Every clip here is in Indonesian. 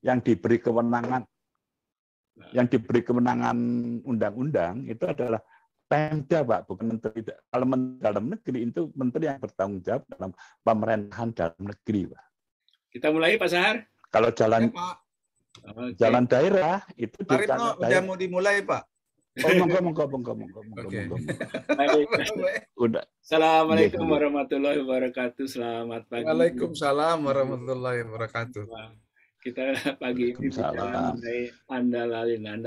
yang diberi kewenangan undang-undang itu adalah Pemda, Pak, bukan menteri. Kalau menteri dalam negeri itu menteri yang bertanggung jawab dalam pemerintahan dalam negeri, Pak. Kita mulai, Pak Sahar. Kalau jalan jalan daerah itu Pak Ritno udah mau dimulai, Pak. Oh, monggo. Udah. Assalamualaikum warahmatullahi wabarakatuh. Selamat pagi. Waalaikumsalam warahmatullahi wabarakatuh. Kita pagi ini bicara mengenai Anda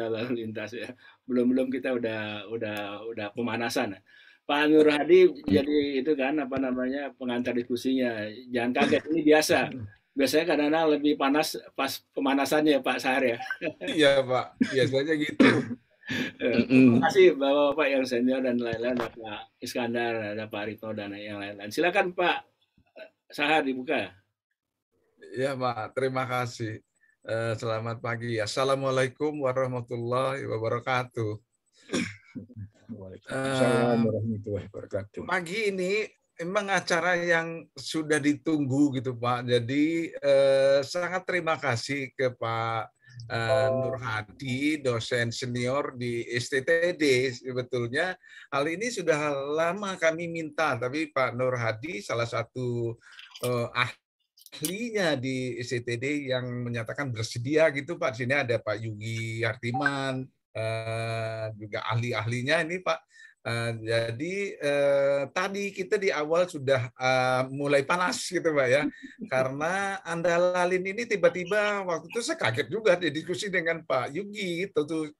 lalu lintas ya. Belum kita udah pemanasan. Pak Nur Hadi jadi itu kan pengantar diskusinya. Jangan kaget, ini biasa. Biasanya kadang-kadang lebih panas pas pemanasannya Pak Sahar ya. Iya Pak, biasanya gitu. Terima kasih Bapak-Bapak yang senior dan lain-lain, ada Pak Iskandar, ada Pak Ritno dan yang lain-lain. Silakan Pak Sahar dibuka. Ya Pak, terima kasih. Selamat pagi. Assalamualaikum warahmatullahi wabarakatuh. Waalaikumsalam warahmatullahi wabarakatuh. Pagi ini memang acara yang sudah ditunggu gitu Pak. Jadi sangat terima kasih ke Pak Nur Hadi, dosen senior di STTD. Sebetulnya hal ini sudah lama kami minta, tapi Pak Nur Hadi salah satu ahlinya di STTD yang menyatakan bersedia gitu Pak. Di sini ada Pak Yugi Hartiman, juga ahli-ahlinya ini Pak. Jadi tadi kita di awal sudah mulai panas gitu Pak ya, karena Andalalin ini tiba-tiba waktu itu saya kaget juga diskusi dengan Pak Yugi gitu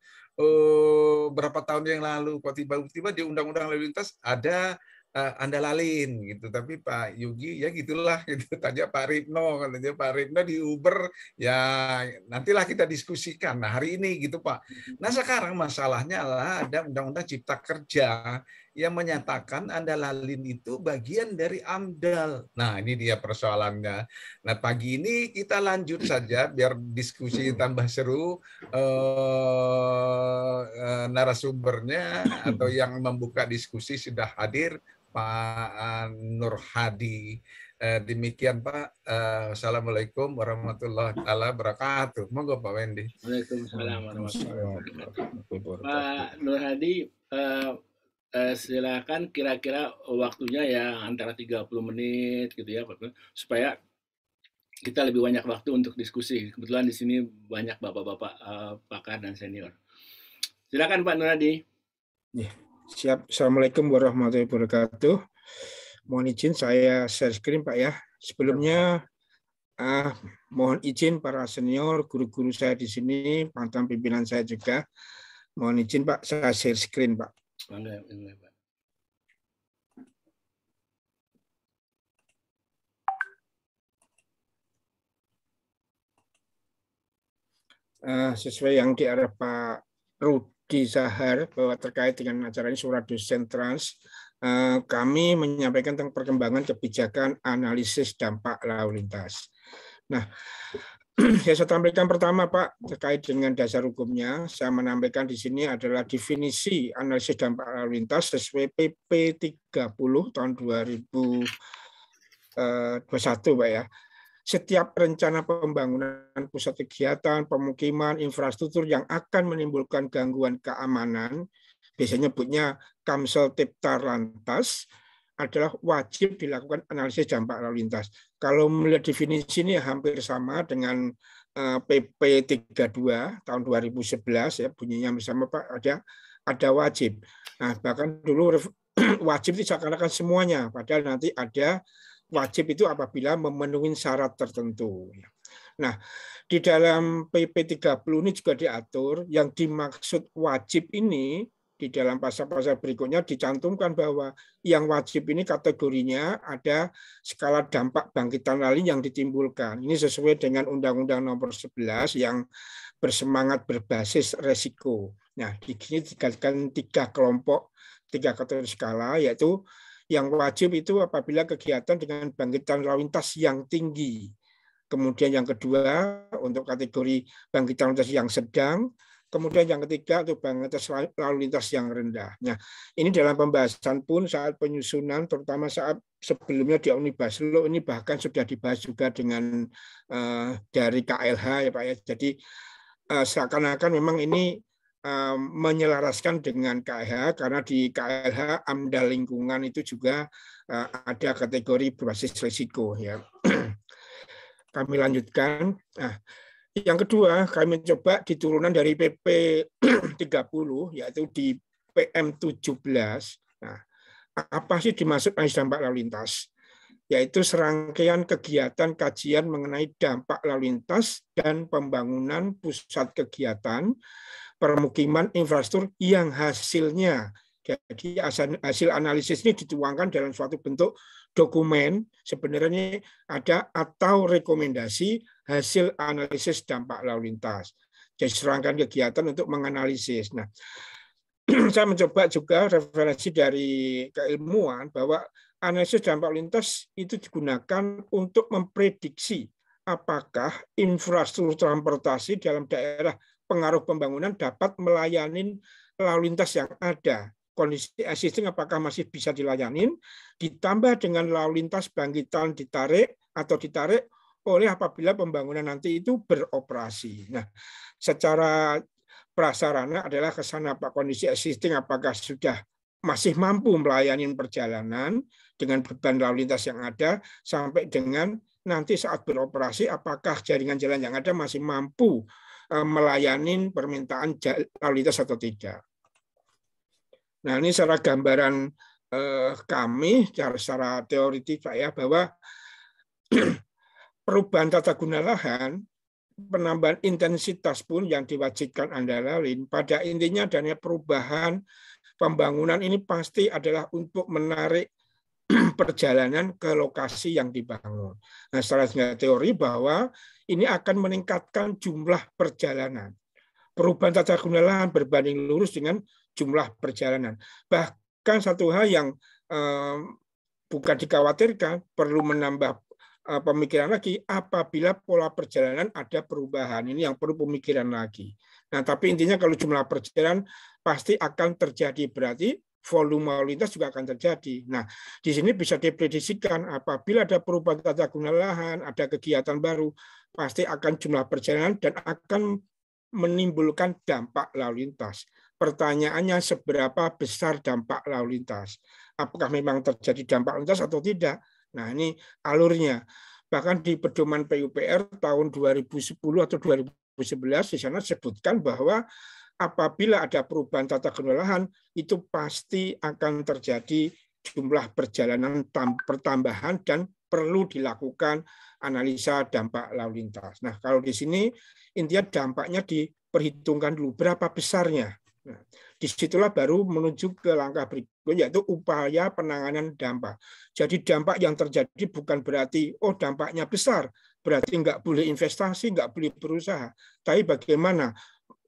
berapa tahun yang lalu kok tiba-tiba di Undang-Undang Lalu Lintas ada Andalalin gitu, tapi Pak Yugi ya gitulah gitu. Tanya Pak Ritno, katanya Pak Ritno di Uber ya nantilah kita diskusikan. Nah hari ini gitu Pak. Nah sekarang masalahnya adalah ada Undang-Undang Cipta Kerja yang menyatakan Andalalin itu bagian dari AMDAL. Nah ini dia persoalannya. Nah pagi ini kita lanjut saja biar diskusi tambah seru. Narasumbernya atau yang membuka diskusi sudah hadir Pak Nur Hadi. Demikian Pak. Assalamualaikum warahmatullahi wabarakatuh. Monggo Pak Wendy. Waalaikumsalam warahmatullahi wabarakatuh. Pak Nur Hadi, silakan kira-kira waktunya ya antara 30 menit gitu ya, supaya kita lebih banyak waktu untuk diskusi. Kebetulan di sini banyak bapak-bapak pakar dan senior. Silakan Pak Nur Hadi. Ya, siap. Assalamualaikum warahmatullahi wabarakatuh. Mohon izin saya share screen Pak ya. Sebelumnya mohon izin para senior, guru-guru saya di sini, mantan pimpinan saya juga. Mohon izin Pak, saya share screen Pak. Pak. Sesuai yang diarah Pak Rudi Zahar bahwa terkait dengan acara ini surat dosen trans, kami menyampaikan tentang perkembangan kebijakan analisis dampak lalu lintas. Nah, saya sampaikan pertama Pak terkait dengan dasar hukumnya. Saya menampilkan di sini adalah definisi analisis dampak lalu lintas sesuai PP 30 tahun 2021 Pak ya. Setiap rencana pembangunan pusat kegiatan, pemukiman, infrastruktur yang akan menimbulkan gangguan keamanan, biasanya nyebutnya Kamsel Tipta Lantas, adalah wajib dilakukan analisis dampak lalu lintas. Kalau melihat definisi ini hampir sama dengan PP 32 tahun 2011 ya, bunyinya bersama Pak, ada wajib. Nah, bahkan dulu wajib itu seakan-akan semuanya, padahal nanti ada wajib itu apabila memenuhi syarat tertentu. Nah, di dalam PP 30 ini juga diatur yang dimaksud wajib ini di dalam pasal-pasal berikutnya dicantumkan bahwa yang wajib ini kategorinya ada skala dampak bangkitan lain yang ditimbulkan. Ini sesuai dengan Undang-Undang Nomor 11 yang bersemangat berbasis resiko. Nah, di sini dikatakan 3 kelompok, 3 kategori skala, yaitu yang wajib itu apabila kegiatan dengan bangkitan lalu lintas yang tinggi. Kemudian yang kedua untuk kategori bangkitan lalu lintas yang sedang, Kemudian yang ketiga itu batas lalu lintas yang rendah. Nah, ini dalam pembahasan pun saat penyusunan, terutama saat sebelumnya di Omnibus Law ini bahkan sudah dibahas juga dengan dari KLH ya Pak ya. Jadi seakan-akan memang ini menyelaraskan dengan KLH karena di KLH AMDAL lingkungan itu juga ada kategori berbasis risiko ya. Kami lanjutkan. Nah, yang kedua, kami coba di turunan dari PP 30 yaitu di PM 17. Nah, apa sih dimaksud analisa dampak lalu lintas? Yaitu serangkaian kegiatan kajian mengenai dampak lalu lintas dan pembangunan pusat kegiatan permukiman infrastruktur yang hasilnya, jadi hasil analisis ini dituangkan dalam suatu bentuk dokumen, sebenarnya ada atau rekomendasi hasil analisis dampak lalu lintas. Jadi serangkaian kegiatan untuk menganalisis. Nah, saya mencoba juga referensi dari keilmuan bahwa analisis dampak lalu lintas itu digunakan untuk memprediksi apakah infrastruktur transportasi dalam daerah pengaruh pembangunan dapat melayani lalu lintas yang ada. Kondisi existing apakah masih bisa dilayani, ditambah dengan lalu lintas bangkitan ditarik oleh apabila pembangunan nanti itu beroperasi. Nah, secara prasarana adalah ke sana Pak, kondisi existing apakah sudah masih mampu melayani perjalanan dengan beban lalu lintas yang ada, sampai dengan nanti saat beroperasi apakah jaringan jalan yang ada masih mampu melayani permintaan lalu lintas atau tidak. Nah, ini secara gambaran kami secara teoritik Pak ya, bahwa perubahan tata guna lahan, penambahan intensitas pun yang diwajibkan andalalin, pada intinya adanya perubahan pembangunan ini pasti adalah untuk menarik perjalanan ke lokasi yang dibangun. Nah, secara teori bahwa ini akan meningkatkan jumlah perjalanan. Perubahan tata guna lahan berbanding lurus dengan jumlah perjalanan. Bahkan satu hal yang bukan dikhawatirkan, perlu menambah pemikiran lagi apabila pola perjalanan ada perubahan. Ini yang perlu pemikiran lagi. Nah, tapi intinya kalau jumlah perjalanan pasti akan terjadi, berarti volume lalu lintas juga akan terjadi. Nah, di sini bisa diprediksikan apabila ada perubahan tata guna lahan, ada kegiatan baru, pasti akan jumlah perjalanan dan akan menimbulkan dampak lalu lintas. Pertanyaannya, seberapa besar dampak lalu lintas? Apakah memang terjadi dampak lalu lintas atau tidak? Nah, ini alurnya. Bahkan di pedoman PUPR tahun 2010 atau 2011 di sana disebutkan bahwa apabila ada perubahan tata guna lahan, itu pasti akan terjadi jumlah perjalanan pertambahan dan perlu dilakukan analisa dampak lalu lintas. Nah, kalau di sini intinya dampaknya diperhitungkan dulu berapa besarnya. Nah, disitulah baru menuju ke langkah berikutnya, yaitu upaya penanganan dampak. Jadi dampak yang terjadi bukan berarti dampaknya besar, berarti nggak boleh investasi, nggak boleh berusaha. Tapi bagaimana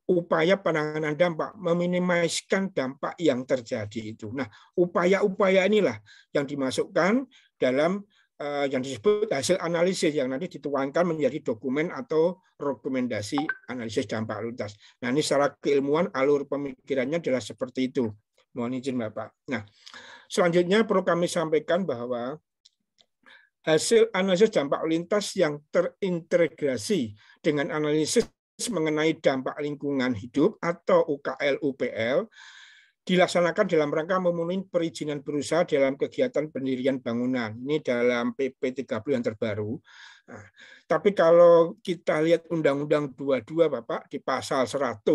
upaya penanganan dampak, meminimaliskan dampak yang terjadi itu. Nah, upaya-upaya inilah yang dimasukkan dalam yang disebut hasil analisis yang nanti dituangkan menjadi dokumen atau rekomendasi analisis dampak lalu lintas. Nah, ini secara keilmuan alur pemikirannya adalah seperti itu. Mohon izin Bapak. Nah, selanjutnya perlu kami sampaikan bahwa hasil analisis dampak lalu lintas yang terintegrasi dengan analisis mengenai dampak lingkungan hidup atau UKL-UPL dilaksanakan dalam rangka memenuhi perizinan berusaha dalam kegiatan pendirian bangunan. Ini dalam PP 30 yang terbaru. Nah, tapi kalau kita lihat Undang-Undang 22 Bapak di pasal 100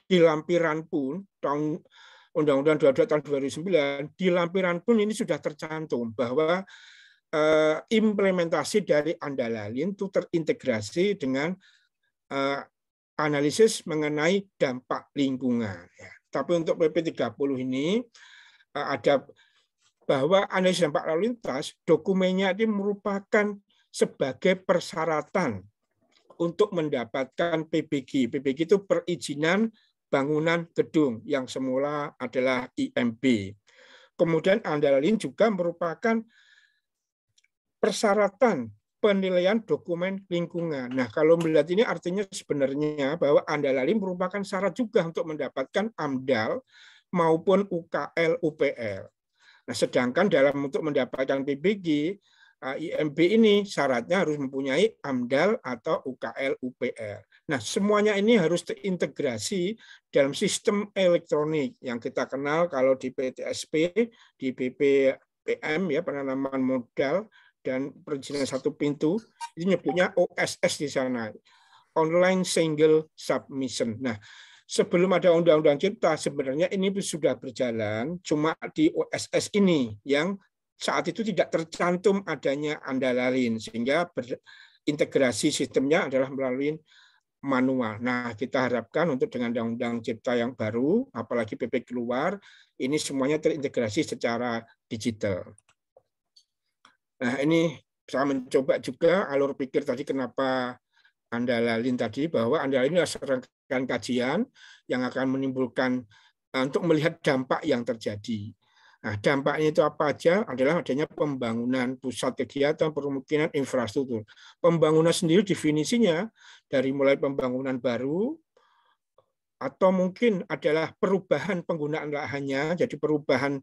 di lampiran pun tahun Undang-Undang 22 tahun 2009 di lampiran pun ini sudah tercantum bahwa implementasi dari Andalalin itu terintegrasi dengan analisis mengenai dampak lingkungan. Ya. Tapi untuk PP 30 ini ada bahwa analisis dampak lalu lintas, dokumennya ini merupakan sebagai persyaratan untuk mendapatkan PBG. PBG itu perizinan bangunan gedung yang semula adalah IMB. Kemudian Andalalin juga merupakan persyaratan penilaian dokumen lingkungan. Nah, kalau melihat ini artinya sebenarnya bahwa ANDALALIN merupakan syarat juga untuk mendapatkan AMDAL maupun UKL UPL. Nah, sedangkan untuk mendapatkan PBG, IMB ini syaratnya harus mempunyai AMDAL atau UKL UPL. Nah, semuanya ini harus terintegrasi dalam sistem elektronik yang kita kenal kalau di PTSP, di BPPM ya, penanaman modal dan perizinan satu pintu, ini nyebutnya OSS di sana, Online Single Submission. Nah, sebelum ada Undang-Undang Cipta, sebenarnya ini sudah berjalan, cuma di OSS ini yang saat itu tidak tercantum adanya ANDALALIN, sehingga integrasi sistemnya adalah melalui manual. Nah, kita harapkan untuk dengan Undang-Undang Cipta yang baru, apalagi PP keluar, ini semuanya terintegrasi secara digital. Nah, ini saya mencoba juga alur pikir tadi kenapa ANDALALIN tadi, bahwa ANDALALIN adalah serangkaian kajian yang akan menimbulkan untuk melihat dampak yang terjadi. Nah, dampaknya itu apa aja? Adalah adanya pembangunan pusat kegiatan, permukiman, infrastruktur. Pembangunan sendiri definisinya dari mulai pembangunan baru, atau mungkin adalah perubahan penggunaan lahannya, jadi perubahan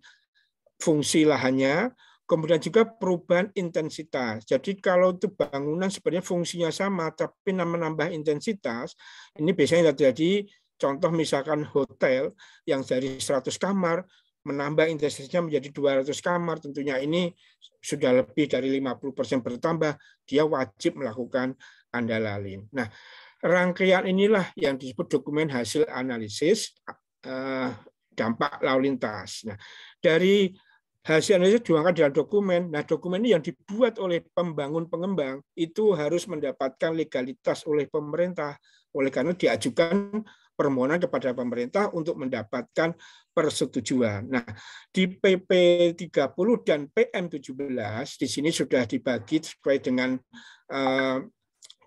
fungsi lahannya, kemudian juga perubahan intensitas. Jadi kalau itu bangunan sebenarnya fungsinya sama, tapi menambah intensitas, ini biasanya terjadi, contoh misalkan hotel yang dari 100 kamar, menambah intensitasnya menjadi 200 kamar, tentunya ini sudah lebih dari 50% bertambah, dia wajib melakukan ANDALALIN. Nah, rangkaian inilah yang disebut dokumen hasil analisis dampak lalu lintas. Nah, dari hasil analisis diangkat dalam dokumen. Nah, dokumen ini yang dibuat oleh pembangun pengembang itu harus mendapatkan legalitas oleh pemerintah. Oleh karena diajukan permohonan kepada pemerintah untuk mendapatkan persetujuan. Nah, di PP 30 dan PM 17 di sini sudah dibagi sesuai dengan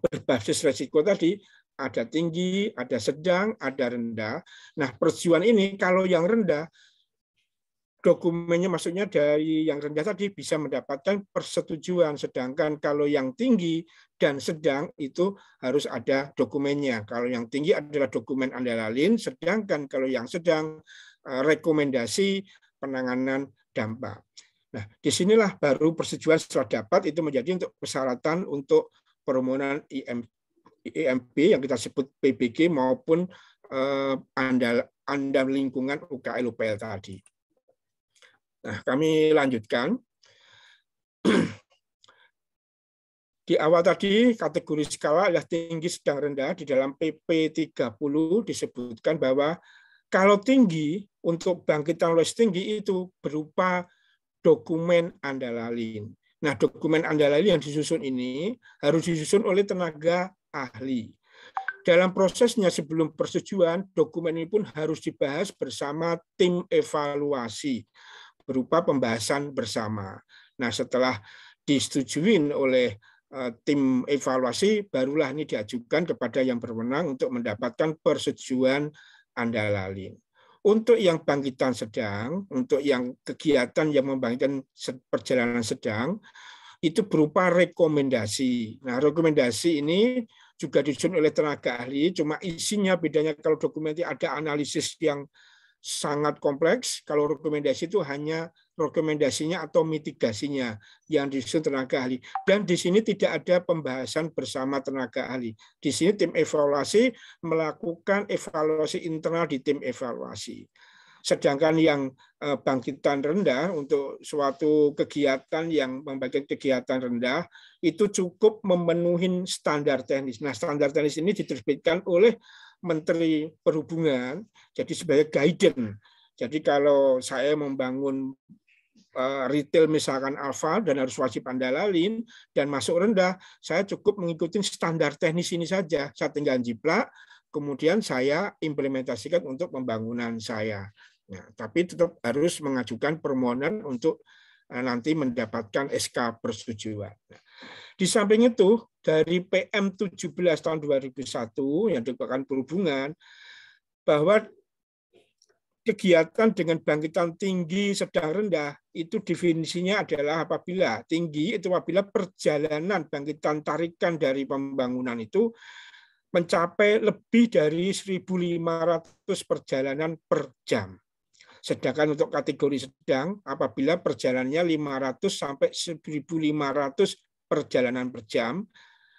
berbasis resiko tadi, ada tinggi, ada sedang, ada rendah. Nah, persetujuan ini kalau yang rendah, dokumennya maksudnya dari yang rendah tadi bisa mendapatkan persetujuan, sedangkan kalau yang tinggi dan sedang itu harus ada dokumennya. Kalau yang tinggi adalah dokumen ANDALALIN, sedangkan kalau yang sedang rekomendasi penanganan dampak. Nah, disinilah baru persetujuan setelah dapat itu menjadi untuk persyaratan untuk permohonan IMB yang kita sebut PBG maupun AMDAL lingkungan UKL UPL tadi. Nah, kami lanjutkan. Di awal tadi, kategori skala adalah tinggi, sedang, rendah. Di dalam PP 30 disebutkan bahwa kalau tinggi, untuk bangkitan listrik tinggi itu berupa dokumen ANDALALIN. Nah, dokumen ANDALALIN yang disusun ini harus disusun oleh tenaga ahli. Dalam prosesnya sebelum persetujuan, dokumen ini pun harus dibahas bersama tim evaluasi, berupa pembahasan bersama. Nah, setelah disetujui oleh tim evaluasi, barulah ini diajukan kepada yang berwenang untuk mendapatkan persetujuan ANDALALIN. Untuk yang bangkitan sedang, untuk yang kegiatan yang membangkitkan perjalanan sedang, itu berupa rekomendasi. Nah, rekomendasi ini juga disusun oleh tenaga ahli, cuma isinya bedanya kalau dokumen itu ada analisis yang sangat kompleks, kalau rekomendasi itu hanya rekomendasinya atau mitigasinya yang disusun tenaga ahli. Dan di sini tidak ada pembahasan bersama tenaga ahli. Di sini tim evaluasi melakukan evaluasi internal di tim evaluasi. Sedangkan yang bangkitan rendah untuk suatu kegiatan yang membagi kegiatan rendah itu cukup memenuhi standar teknis. Nah, standar teknis ini diterbitkan oleh Menteri Perhubungan, jadi sebagai guidance. Jadi kalau saya membangun retail misalkan Alfa dan harus wajib ANDALALIN dan masuk rendah, saya cukup mengikuti standar teknis ini saja. Saya tinggal jiplak, kemudian saya implementasikan untuk pembangunan saya. Nah, tapi tetap harus mengajukan permohonan untuk nanti mendapatkan SK persetujuan. Nah, di samping itu, dari PM 17 tahun 2001 yang dikeluarkan Perhubungan, bahwa kegiatan dengan bangkitan tinggi, sedang, rendah, itu definisinya adalah apabila tinggi itu apabila perjalanan bangkitan tarikan dari pembangunan itu mencapai lebih dari 1.500 perjalanan per jam. Sedangkan untuk kategori sedang, apabila perjalanannya 500 sampai 1.500 perjalanan per jam,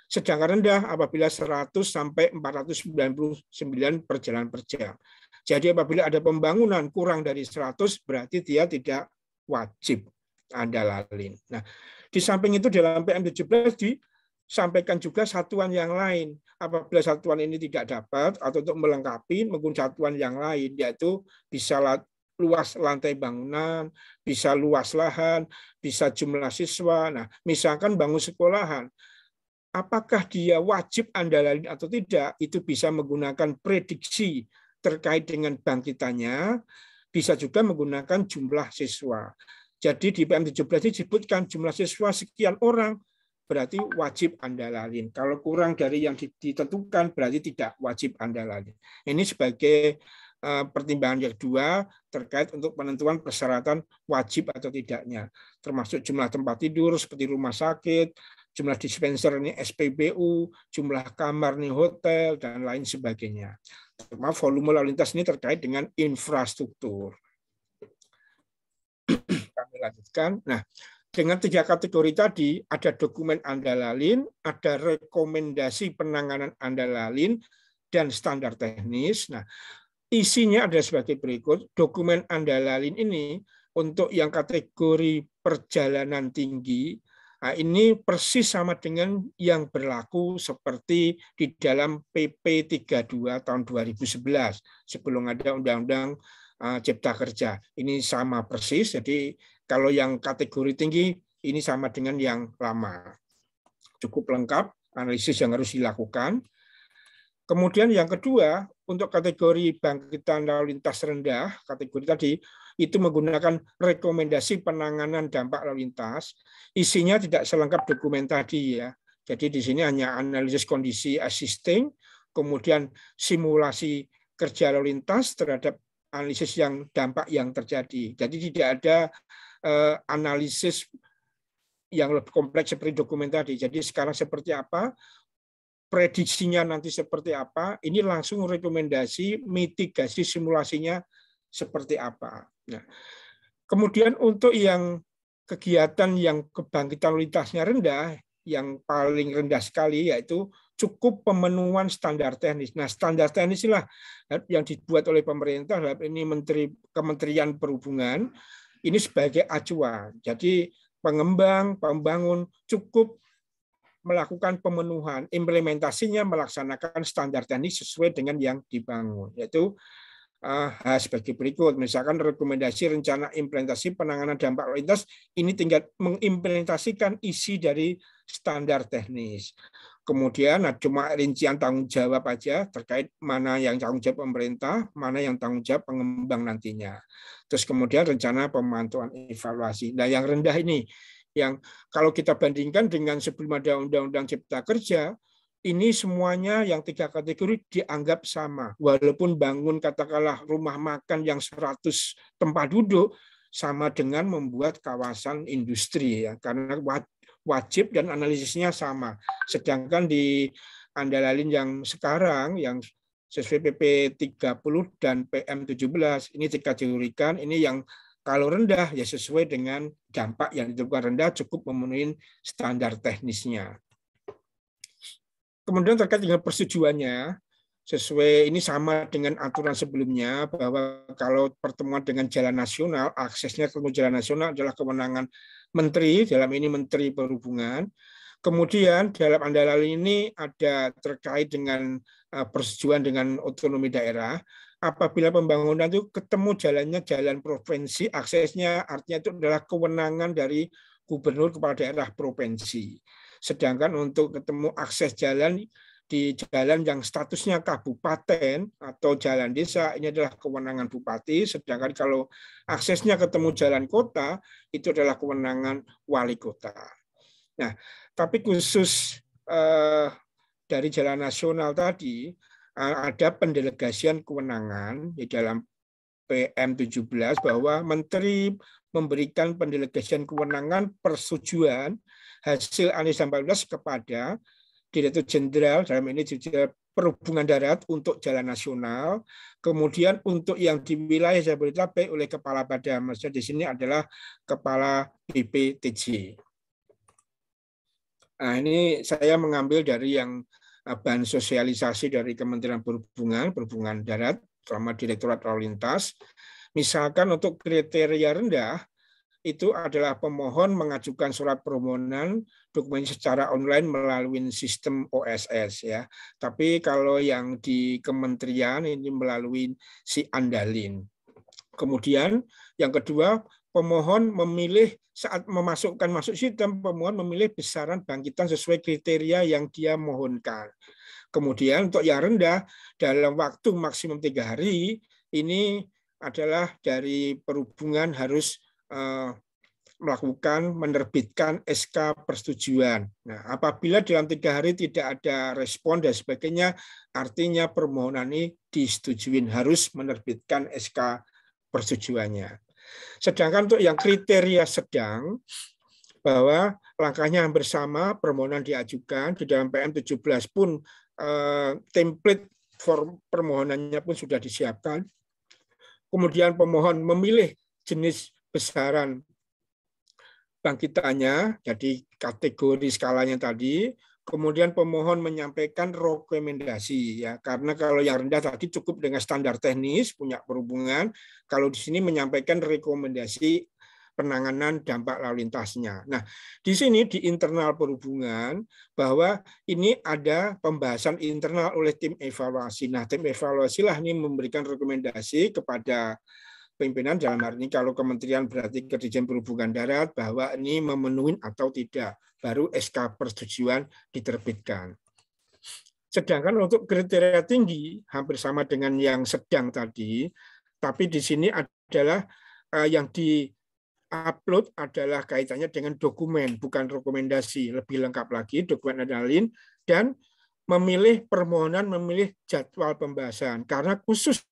sedangkan rendah apabila 100 sampai 499 perjalanan per jam. Jadi apabila ada pembangunan kurang dari 100, berarti dia tidak wajib andalalin. Nah, di samping itu dalam PM17 disampaikan juga satuan yang lain. Apabila satuan ini tidak dapat atau untuk melengkapi menggunakan satuan yang lain, yaitu bisa luas lantai bangunan, bisa luas lahan, bisa jumlah siswa. Nah, misalkan bangun sekolahan, apakah dia wajib andalalin atau tidak, itu bisa menggunakan prediksi terkait dengan bangkitannya, bisa juga menggunakan jumlah siswa. Jadi di PM17 disebutkan jumlah siswa sekian orang, berarti wajib andalalin. Kalau kurang dari yang ditentukan, berarti tidak wajib andalalin. Ini sebagai pertimbangan yang kedua terkait untuk penentuan persyaratan wajib atau tidaknya, termasuk jumlah tempat tidur seperti rumah sakit, jumlah dispenser ini SPBU, jumlah kamar nih hotel, dan lain sebagainya. Volume lalu lintas ini terkait dengan infrastruktur. Kami lanjutkan. Nah, dengan 3 kategori tadi, ada dokumen andalalin, ada rekomendasi penanganan andalalin, dan standar teknis. Nah, isinya ada sebagai berikut. Dokumen andalalin ini untuk yang kategori perjalanan tinggi, nah, ini persis sama dengan yang berlaku seperti di dalam PP 32 tahun 2011 sebelum ada Undang-Undang Cipta Kerja. Ini sama persis. Jadi kalau yang kategori tinggi ini sama dengan yang lama. Cukup lengkap analisis yang harus dilakukan. Kemudian yang kedua, untuk kategori bangkitan lalu lintas rendah, kategori tadi, itu menggunakan rekomendasi penanganan dampak lalu lintas. Isinya tidak selengkap dokumen tadi ya. Jadi di sini hanya analisis kondisi existing, kemudian simulasi kerja lalu lintas terhadap analisis yang dampak yang terjadi. Jadi tidak ada analisis yang lebih kompleks seperti dokumen tadi. Jadi sekarang seperti apa, prediksinya nanti seperti apa, ini langsung rekomendasi, mitigasi simulasinya seperti apa. Nah, kemudian untuk yang kegiatan yang kebangkitan lalu lintasnya rendah, yang paling rendah sekali yaitu cukup pemenuhan standar teknis. Nah, standar teknis inilah yang dibuat oleh pemerintah, ini Kementerian Perhubungan, ini sebagai acuan. Jadi pengembang, pembangun cukup melakukan pemenuhan, implementasinya melaksanakan standar teknis sesuai dengan yang dibangun, yaitu sebagai berikut. Misalkan rekomendasi rencana implementasi penanganan dampak lalu lintas, ini tinggal mengimplementasikan isi dari standar teknis. Kemudian cuma rincian tanggung jawab aja terkait mana yang tanggung jawab pemerintah, mana yang tanggung jawab pengembang nantinya. Terus kemudian rencana pemantauan evaluasi. Nah, yang rendah ini, yang kalau kita bandingkan dengan sebelum ada Undang-Undang Cipta Kerja, ini semuanya yang 3 kategori dianggap sama. Walaupun bangun katakanlah rumah makan yang 100 tempat duduk, sama dengan membuat kawasan industri ya, karena wajib dan analisisnya sama. Sedangkan di andalalin yang sekarang, yang sesuai PP 30 dan PM 17, ini dikategorikan, ini yang kalau rendah ya sesuai dengan dampak yang ditentukan rendah, cukup memenuhi standar teknisnya. Kemudian terkait dengan persetujuannya, sesuai ini sama dengan aturan sebelumnya, bahwa kalau pertemuan dengan jalan nasional, aksesnya ke jalan nasional adalah kewenangan Menteri, dalam ini Menteri Perhubungan. Kemudian dalam andalalin ini ada terkait dengan persetujuan dengan otonomi daerah. Apabila pembangunan itu ketemu jalannya jalan provinsi, aksesnya artinya itu adalah kewenangan dari gubernur kepala daerah provinsi. Sedangkan untuk ketemu akses jalan di jalan yang statusnya kabupaten atau jalan desa, ini adalah kewenangan bupati. Sedangkan kalau aksesnya ketemu jalan kota, itu adalah kewenangan wali kota. Nah, tapi khusus dari jalan nasional tadi, ada pendelegasian kewenangan di dalam PM17 bahwa Menteri memberikan pendelegasian kewenangan persetujuan hasil Anies 14 kepada Direktur Jenderal, dalam ini Dirjen Perhubungan Darat untuk jalan nasional, kemudian untuk yang di wilayah Jabodetabek oleh Kepala Badan. Maksudnya di sini adalah Kepala BPTJ. Nah, ini saya mengambil dari yang bahan sosialisasi dari Kementerian Perhubungan Darat, terutama Direktorat Lalu Lintas. Misalkan untuk kriteria rendah, itu adalah pemohon mengajukan surat permohonan dokumen secara online melalui sistem OSS ya. Tapi kalau yang di kementerian ini melalui si Andalin. Kemudian yang kedua, pemohon memilih saat memasukkan masuk sistem, pemohon memilih besaran bangkitan sesuai kriteria yang dia mohonkan. Kemudian untuk yang rendah dalam waktu maksimum 3 hari ini adalah dari perhubungan harus menerbitkan SK persetujuan. Nah, apabila dalam 3 hari tidak ada respon dan sebagainya, artinya permohonan ini disetujui, harus menerbitkan SK persetujuannya. Sedangkan untuk yang kriteria sedang, bahwa langkahnya hampir sama, permohonan diajukan, di dalam PM17 pun template form permohonannya pun sudah disiapkan. Kemudian pemohon memilih jenis besaran bangkitannya, jadi kategori skalanya tadi. Kemudian pemohon menyampaikan rekomendasi ya, karena kalau yang rendah tadi cukup dengan standar teknis punya perhubungan, kalau di sini menyampaikan rekomendasi penanganan dampak lalu lintasnya. Nah, di sini di internal perhubungan bahwa ini ada pembahasan internal oleh tim evaluasi. Nah, tim evaluasi lah ini memberikan rekomendasi kepada pimpinan, dalam hal ini kalau kementerian berarti ke Dirjen Perhubungan Darat, bahwa ini memenuhi atau tidak, baru SK persetujuan diterbitkan. Sedangkan untuk kriteria tinggi hampir sama dengan yang sedang tadi, tapi di sini adalah yang di-upload adalah kaitannya dengan dokumen, bukan rekomendasi. Lebih lengkap lagi, dokumen Andalin, dan memilih permohonan, memilih jadwal pembahasan. Karena khusus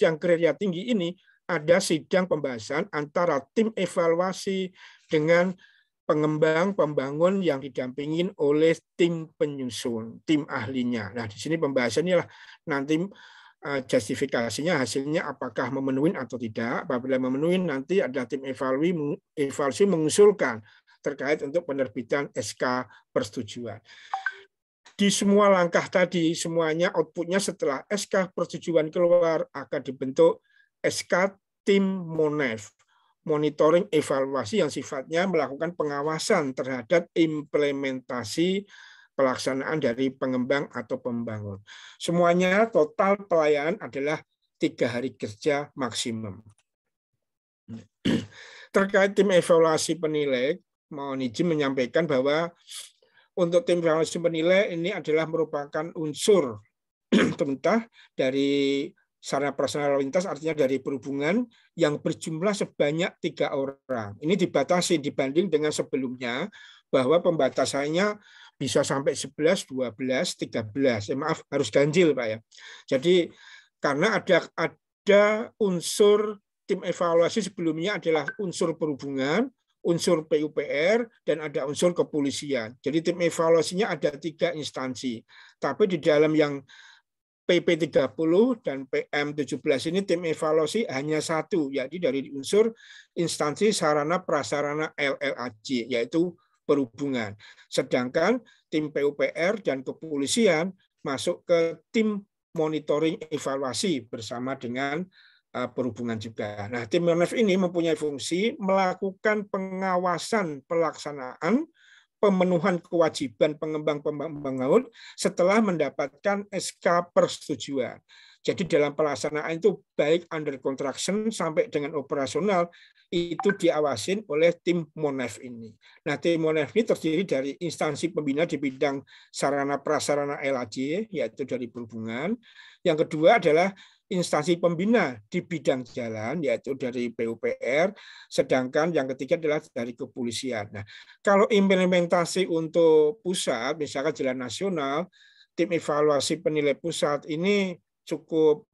yang kriteria tinggi ini ada sidang pembahasan antara tim evaluasi dengan pengembang pembangun yang didampingin oleh tim penyusun, tim ahlinya. Nah, di sini pembahasannya lah nanti justifikasinya hasilnya apakah memenuhi atau tidak. Apabila memenuhi, nanti ada tim evaluasi mengusulkan terkait untuk penerbitan SK persetujuan. Di semua langkah tadi, semuanya outputnya setelah SK persetujuan keluar akan dibentuk SK tim MONEF, monitoring evaluasi yang sifatnya melakukan pengawasan terhadap implementasi pelaksanaan dari pengembang atau pembangun. Semuanya total pelayanan adalah 3 hari kerja maksimum. Terkait tim evaluasi penilai, mohon izin menyampaikan bahwa untuk tim evaluasi penilai ini adalah merupakan unsur pemerintah dari sarana prasarana lalu lintas, artinya dari perhubungan yang berjumlah sebanyak 3 orang. Ini dibatasi dibanding dengan sebelumnya bahwa pembatasannya bisa sampai 11, 12, 13. Maaf, harus ganjil, Pak ya. Jadi karena ada unsur tim evaluasi sebelumnya adalah unsur perhubungan, unsur PUPR, dan ada unsur kepolisian. Jadi tim evaluasinya ada 3 instansi. Tapi di dalam yang PP30 dan PM17 ini tim evaluasi hanya 1, yaitu dari unsur instansi sarana prasarana LLAJ, yaitu perhubungan. Sedangkan tim PUPR dan kepolisian masuk ke tim monitoring evaluasi bersama dengan perhubungan juga. Nah, tim MONEF ini mempunyai fungsi melakukan pengawasan pelaksanaan pemenuhan kewajiban pengembang pembangun setelah mendapatkan SK persetujuan. Jadi dalam pelaksanaan itu baik under construction sampai dengan operasional itu diawasin oleh tim MONEF ini. Nah, tim MONEF ini terdiri dari instansi pembina di bidang sarana prasarana LAJ, yaitu dari perhubungan. Yang kedua adalah instansi pembina di bidang jalan, yaitu dari PUPR, sedangkan yang ketiga adalah dari kepolisian. Nah, kalau implementasi untuk pusat, misalkan jalan nasional, tim evaluasi penilai pusat ini cukup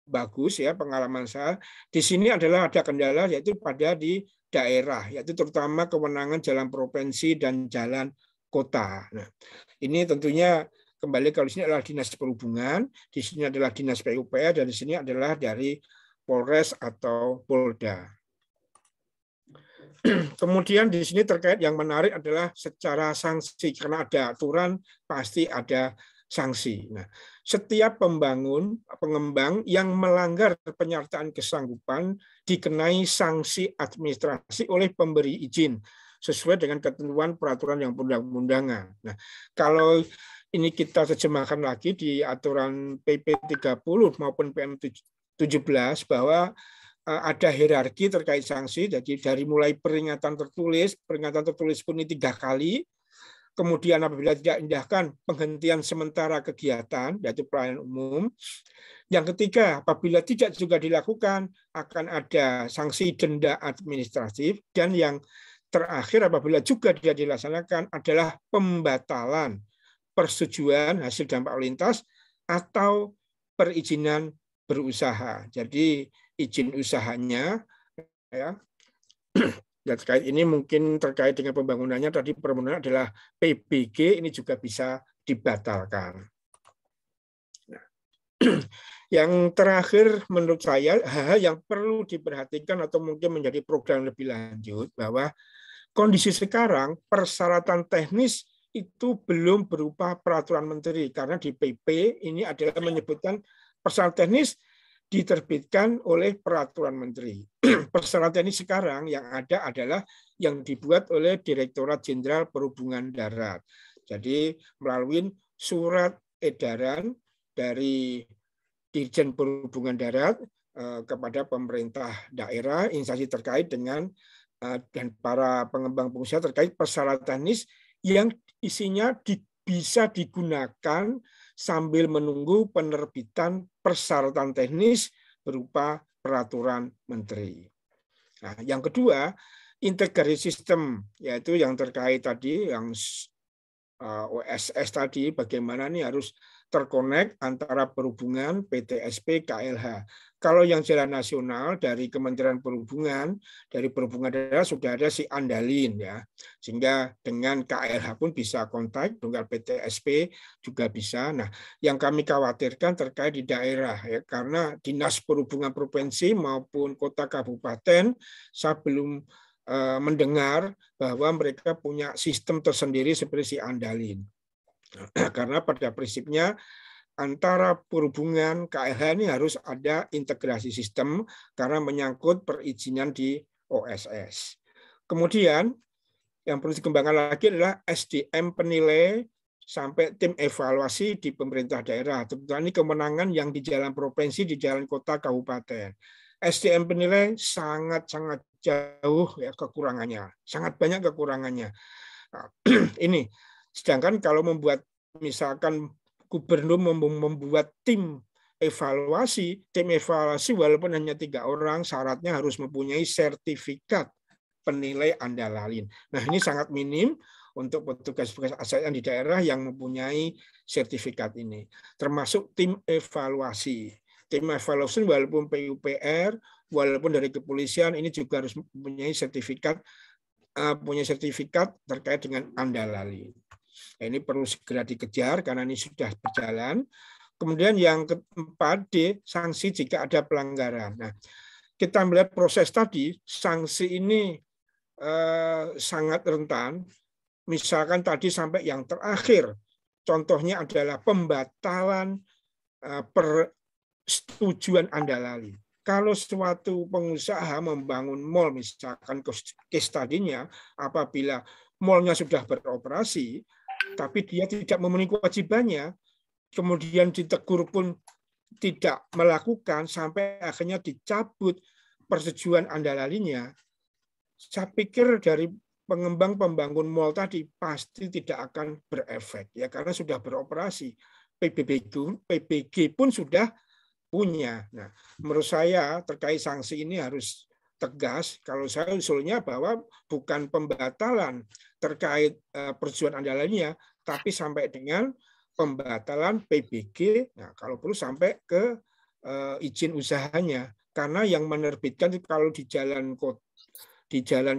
bagus ya pengalaman saya. Di sini adalah ada kendala yaitu pada di daerah, yaitu terutama kewenangan jalan provinsi dan jalan kota. Nah, ini tentunya kembali kalau di sini adalah Dinas Perhubungan, di sini adalah Dinas PUPR, dan di sini adalah dari Polres atau Polda. Kemudian di sini terkait yang menarik adalah secara sanksi, karena ada aturan pasti ada sanksi. Nah, setiap pengembang yang melanggar penyertaan kesanggupan dikenai sanksi administrasi oleh pemberi izin sesuai dengan ketentuan peraturan yang perundang-undangan. Nah, kalau ini kita terjemahkan lagi di aturan PP 30 maupun PM 17 bahwa ada hierarki terkait sanksi, jadi dari mulai peringatan tertulis pun ini 3 kali, kemudian apabila tidak indahkan penghentian sementara kegiatan, yaitu pelayanan umum. Yang ketiga, apabila tidak juga dilakukan, akan ada sanksi denda administratif, dan yang terakhir apabila juga tidak dilaksanakan adalah pembatalan persetujuan hasil dampak lalu lintas atau perizinan berusaha. Jadi izin usahanya ya. Dan terkait ini mungkin terkait dengan pembangunannya tadi permohonan adalah PBG ini juga bisa dibatalkan. Nah, yang terakhir menurut saya hal yang perlu diperhatikan atau mungkin menjadi program lebih lanjut bahwa kondisi sekarang persyaratan teknis itu belum berupa peraturan menteri, karena di PP ini adalah menyebutkan persyaratan teknis diterbitkan oleh peraturan menteri. Persyaratan ini sekarang yang ada adalah yang dibuat oleh Direktorat Jenderal Perhubungan Darat. Jadi melalui surat edaran dari Dirjen Perhubungan Darat kepada pemerintah daerah, instansi terkait dengan dan para pengembang pengusaha terkait persyaratan teknis yang isinya bisa digunakan sambil menunggu penerbitan persyaratan teknis berupa peraturan menteri. Nah, yang kedua, integrasi sistem, yaitu yang terkait tadi, yang OSS tadi, bagaimana ini harus terkonek antara perhubungan, PTSP, KLH. Kalau yang jalan nasional dari Kementerian Perhubungan, dari Perhubungan Daerah sudah ada si Andalin ya, sehingga dengan KLH pun bisa kontak, dengan PTSP juga bisa. Nah, yang kami khawatirkan terkait di daerah ya, karena Dinas Perhubungan Provinsi maupun kota kabupaten, saya belum mendengar bahwa mereka punya sistem tersendiri seperti si Andalin. Karena pada prinsipnya antara perhubungan KLH ini harus ada integrasi sistem karena menyangkut perizinan di OSS. Kemudian yang perlu dikembangkan lagi adalah SDM penilai sampai tim evaluasi di pemerintah daerah. Tentunya ini kemenangan yang di jalan provinsi, di jalan kota, kabupaten. SDM penilai sangat-sangat jauh ya kekurangannya, sangat banyak kekurangannya. Nah, ini sedangkan kalau membuat misalkan gubernur membuat tim evaluasi walaupun hanya 3 orang, syaratnya harus mempunyai sertifikat penilai andalalin. Nah, ini sangat minim untuk petugas-petugas ASN di daerah yang mempunyai sertifikat ini. Termasuk tim evaluasi. Tim evaluasi walaupun PUPR, walaupun dari kepolisian, ini juga harus mempunyai sertifikat terkait dengan andalalin. Nah, ini perlu segera dikejar karena ini sudah berjalan. Kemudian yang keempat, sanksi jika ada pelanggaran. Nah, kita melihat proses tadi, sanksi ini sangat rentan. Misalkan tadi sampai yang terakhir, contohnya adalah pembatalan persetujuan andalalin. Kalau suatu pengusaha membangun mal, misalkan case tadinya, apabila malnya sudah beroperasi, tapi dia tidak memenuhi kewajibannya, kemudian ditegur pun tidak melakukan, sampai akhirnya dicabut persetujuan andalalinnya, saya pikir dari pengembang pembangun mal tadi pasti tidak akan berefek, ya karena sudah beroperasi. PBG pun sudah punya. Nah, menurut saya terkait sanksi ini harus tegas. Kalau saya usulnya bahwa bukan pembatalan terkait persetujuan andalannya, tapi sampai dengan pembatalan PBG. Nah, kalau perlu sampai ke izin usahanya, karena yang menerbitkan kalau di jalan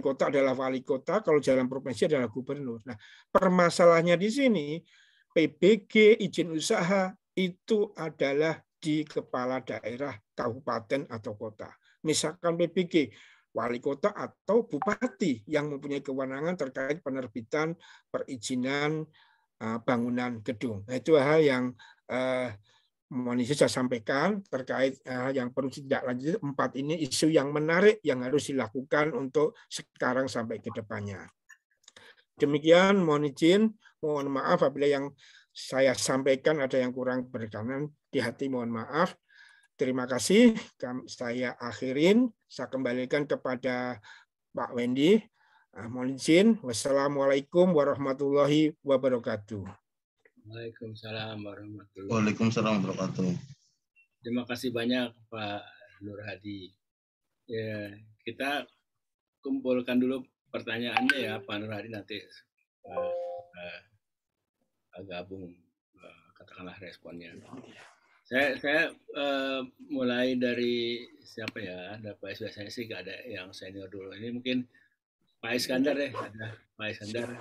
kota adalah wali kota, kalau jalan provinsi adalah gubernur. Nah, permasalahannya di sini PBG izin usaha itu adalah di kepala daerah, kabupaten atau kota. Misalkan PBG wali kota atau bupati yang mempunyai kewenangan terkait penerbitan perizinan bangunan gedung. Nah, itu hal yang mohon izin saya sampaikan terkait yang perlu tidak lanjut 4 ini isu yang menarik yang harus dilakukan untuk sekarang sampai ke depannya. Demikian mohon izin, mohon maaf apabila yang saya sampaikan ada yang kurang berkenan di hati, mohon maaf. Terima kasih, saya akhirin, saya kembalikan kepada Pak Wendy. Mohon izin, wassalamualaikum warahmatullahi wabarakatuh. Waalaikumsalam warahmatullahi wabarakatuh. Waalaikumsalam warahmatullahi wabarakatuh. Terima kasih banyak Pak Nur Hadi. Ya, kita kumpulkan dulu pertanyaannya ya Pak Nur Hadi, nanti gabung katakanlah responnya. Saya mulai dari siapa ya? Ada Pak biasanya sih nggak ada yang senior dulu. Ini mungkin Pak Iskandar deh, ada Pak Iskandar.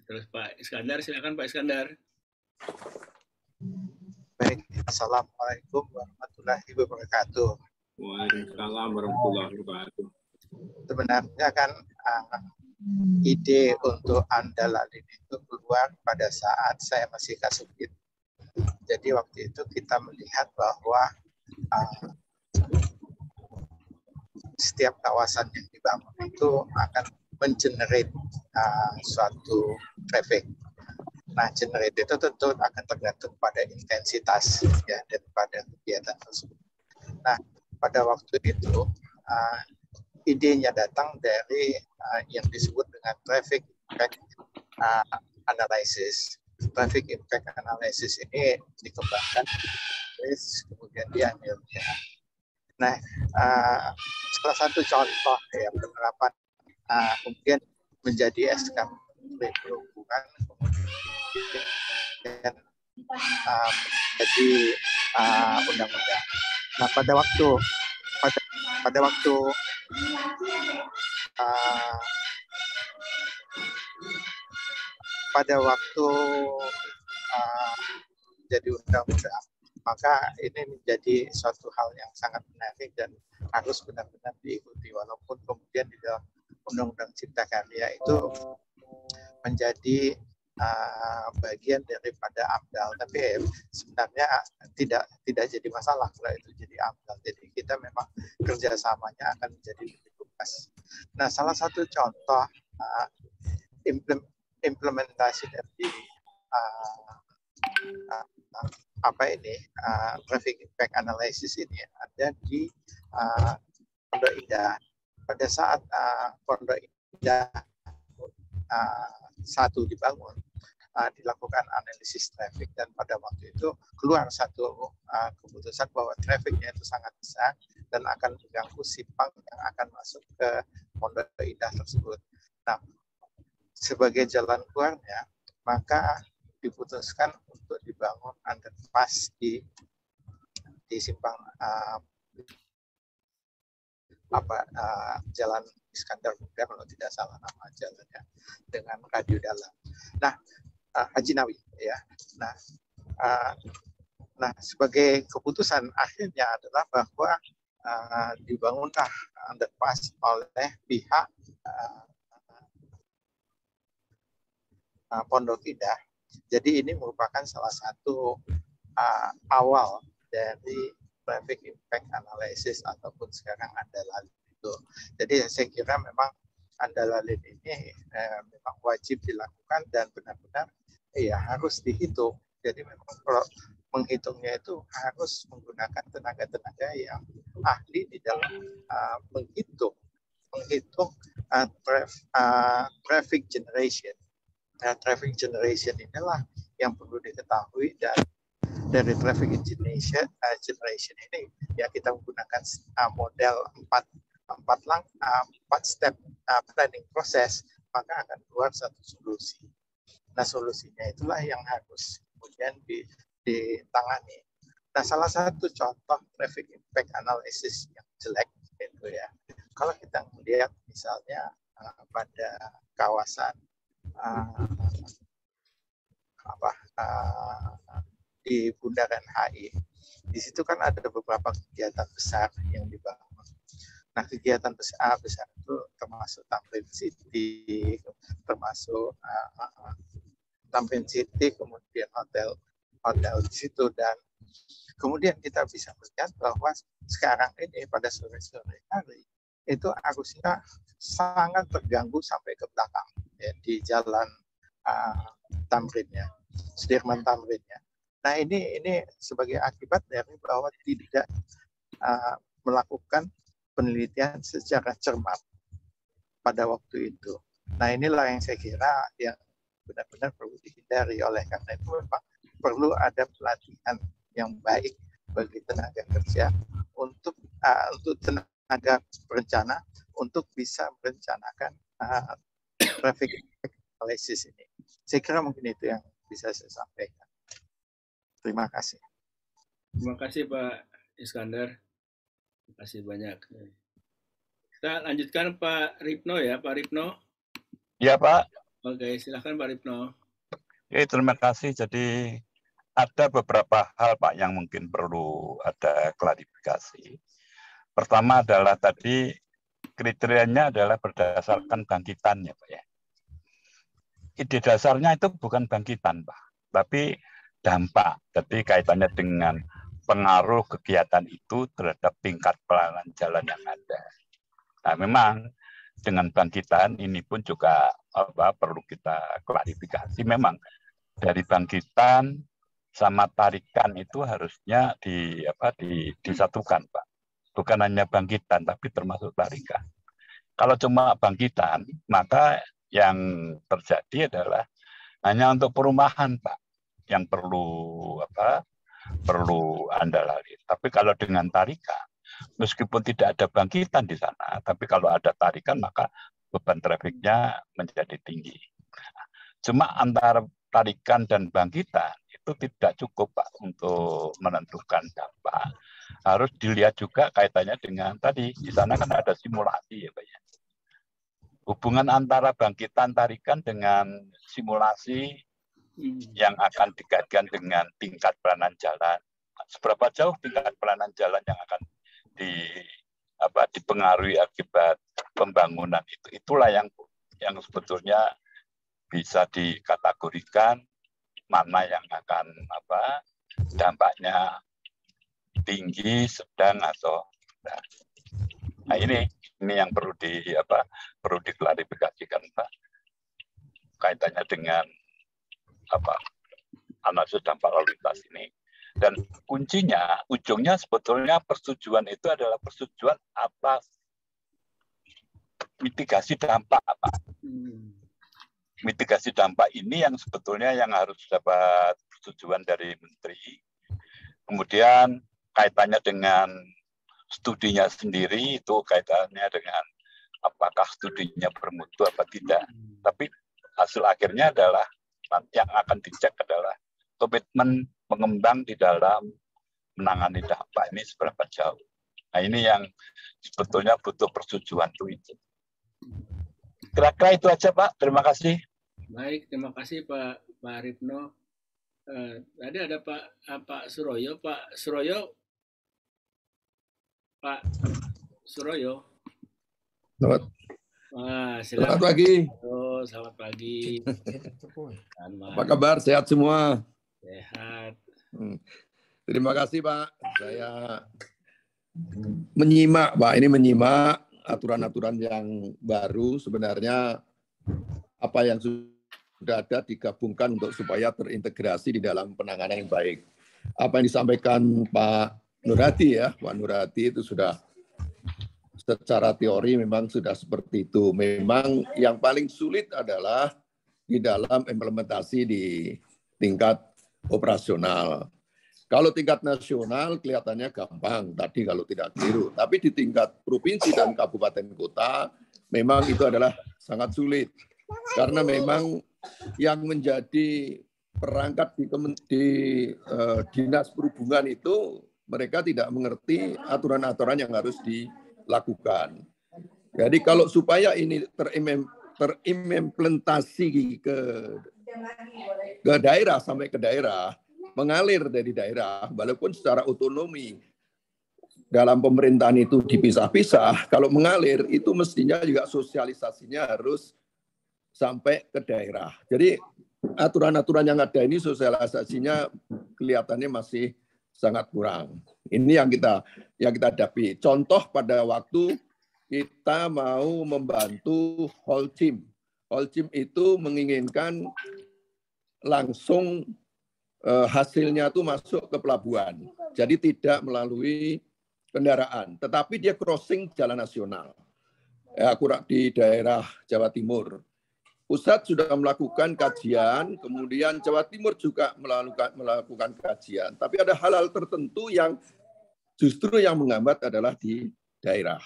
Terus Pak Iskandar, silakan Pak Iskandar. Baik, assalamualaikum warahmatullahi wabarakatuh. Waalaikumsalam warahmatullahi wabarakatuh. Sebenarnya kan ide untuk Andalalin itu keluar pada saat saya masih Kasubdit. Jadi waktu itu kita melihat bahwa setiap kawasan yang dibangun itu akan mengenerate suatu traffic. Nah, generate itu tentu akan tergantung pada intensitas ya daripada kegiatan tersebut. Nah, pada waktu itu idenya datang dari yang disebut dengan traffic impact analysis. Traffic impact analysis ini dikembangkan, kemudian diambilnya. Nah, salah satu contoh ya penerapan kemudian menjadi SK Perhubungan, kemudian menjadi undang-undang. Nah, pada waktu jadi undang-undang, maka ini menjadi suatu hal yang sangat menarik dan harus benar-benar diikuti, walaupun kemudian di dalam Undang-Undang Cipta Karya itu menjadi bagian daripada AMDAL, tapi sebenarnya tidak jadi masalah kalau itu jadi AMDAL. Jadi kita memang kerjasamanya akan menjadi lebih luas. Nah, salah satu contoh implementasi dari traffic impact analysis ini ada di Pondok Indah. Pada saat Pondok Indah 1 dibangun, dilakukan analisis traffic, dan pada waktu itu keluar satu keputusan bahwa trafficnya itu sangat besar dan akan mengganggu simpang yang akan masuk ke Pondok Indah tersebut. Nah, sebagai jalan keluarnya, maka diputuskan untuk dibangun underpass di simpang Jalan Iskandar Muda, kalau tidak salah nama jalannya, dengan radio dalam. Nah, Haji Nawi ya. Nah, sebagai keputusan akhirnya adalah bahwa dibangunlah underpass oleh pihak Pondok Indah. Jadi ini merupakan salah satu awal dari traffic impact analysis ataupun sekarang Andalalin itu. Jadi saya kira memang Andalalin ini memang wajib dilakukan dan benar-benar ya harus dihitung. Jadi memang kalau menghitungnya itu harus menggunakan tenaga-tenaga yang ahli di dalam menghitung traffic generation. Traffic generation inilah yang perlu diketahui, dan dari traffic generation ini ya kita menggunakan model 4 step planning proses, maka akan keluar satu solusi. Nah, solusinya itulah yang harus kemudian ditangani. Nah, salah satu contoh traffic impact analysis yang jelek itu ya, kalau kita melihat misalnya pada kawasan di Bundaran HI, di situ kan ada beberapa kegiatan besar yang dibangun. Nah, kegiatan besar itu termasuk Tamrin City, kemudian hotel di situ, dan kemudian kita bisa melihat bahwa sekarang ini pada sore-sore hari itu arusnya sangat terganggu sampai ke belakang ya, di jalan Tamrinnya, Sudirman Tamrinnya. Nah, ini sebagai akibat dari bahwa tidak melakukan penelitian secara cermat pada waktu itu. Nah, inilah yang saya kira yang benar-benar perlu dihindari. Oleh karena itu memang perlu ada pelatihan yang baik bagi tenaga kerja untuk tenaga perencana untuk bisa merencanakan traffic analysis ini. Saya kira mungkin itu yang bisa saya sampaikan. Terima kasih. Terima kasih Pak Iskandar. Terima kasih banyak. Kita lanjutkan Pak Ripno ya, Pak Ripno. Ya Pak. Oke, silakan Pak Ripno. Oke, terima kasih. Jadi ada beberapa hal Pak yang mungkin perlu ada klarifikasi. Pertama adalah tadi kriterianya adalah berdasarkan bangkitan ya Pak ya. Ide dasarnya itu bukan bangkitan Pak, tapi dampak. Jadi kaitannya dengan pengaruh kegiatan itu terhadap tingkat pelayanan jalan yang ada. Nah, memang dengan bangkitan ini pun juga perlu kita klarifikasi. Memang dari bangkitan sama tarikan itu harusnya disatukan, Pak. Bukan hanya bangkitan, tapi termasuk tarikan. Kalau cuma bangkitan, maka yang terjadi adalah hanya untuk perumahan, Pak, yang perlu Anda lalui. Tapi kalau dengan tarikan, meskipun tidak ada bangkitan di sana, tapi kalau ada tarikan maka beban trafiknya menjadi tinggi. Cuma antara tarikan dan bangkitan itu tidak cukup Pak untuk menentukan dampak. Harus dilihat juga kaitannya dengan tadi, di sana kan ada simulasi ya Pak ya. Hubungan antara bangkitan tarikan dengan simulasi yang akan dikaitkan dengan tingkat peranan jalan. Seberapa jauh tingkat peranan jalan yang akan dipengaruhi akibat pembangunan itu. Itulah yang sebetulnya bisa dikategorikan mana yang akan dampaknya tinggi, sedang atau rendah. Nah, ini yang perlu diklarifikasikan Pak. Kaitannya dengan analisis dampak lalu lintas ini. Dan kuncinya, ujungnya sebetulnya persetujuan itu adalah persetujuan atas mitigasi dampak, Pak. Mitigasi dampak ini yang sebetulnya yang harus dapat persetujuan dari Menteri. Kemudian kaitannya dengan studinya sendiri, itu kaitannya dengan apakah studinya bermutu apa tidak. Tapi hasil akhirnya adalah yang akan dicek adalah komitmen pengembang di dalam menangani dampak ini seberapa jauh. Nah, ini yang sebetulnya butuh persetujuan itu. Kira-kira itu aja Pak. Terima kasih. Baik, terima kasih Pak Ripno. Tadi ada Pak Suroyo. Pak Suroyo. Selamat pagi. Halo, selamat pagi. Apa kabar? Sehat semua? Sehat. Terima kasih Pak. Saya menyimak Pak. Ini menyimak aturan-aturan yang baru. Sebenarnya apa yang sudah ada digabungkan untuk supaya terintegrasi di dalam penanganan yang baik. Apa yang disampaikan Pak Nur Hadi ya, Pak Nur Hadi itu sudah secara teori memang sudah seperti itu. Memang yang paling sulit adalah di dalam implementasi di tingkat operasional. Kalau tingkat nasional kelihatannya gampang, tadi kalau tidak keliru. Tapi di tingkat provinsi dan kabupaten kota, memang itu adalah sangat sulit. Karena memang yang menjadi perangkat di Dinas Perhubungan itu mereka tidak mengerti aturan-aturan yang harus dilakukan. Jadi kalau supaya ini terimplementasi ke daerah sampai ke daerah, mengalir dari daerah, walaupun secara otonomi dalam pemerintahan itu dipisah-pisah, kalau mengalir itu mestinya juga sosialisasinya harus sampai ke daerah. Jadi aturan-aturan yang ada ini sosialisasinya kelihatannya masih sangat kurang. Ini yang kita hadapi. Contoh pada waktu kita mau membantu Holcim. Holcim itu menginginkan langsung hasilnya itu masuk ke pelabuhan. Jadi tidak melalui kendaraan, tetapi dia crossing jalan nasional. Ya, kurang di daerah Jawa Timur. Pusat sudah melakukan kajian, kemudian Jawa Timur juga melakukan kajian. Tapi ada hal-hal tertentu yang justru yang menghambat adalah di daerah.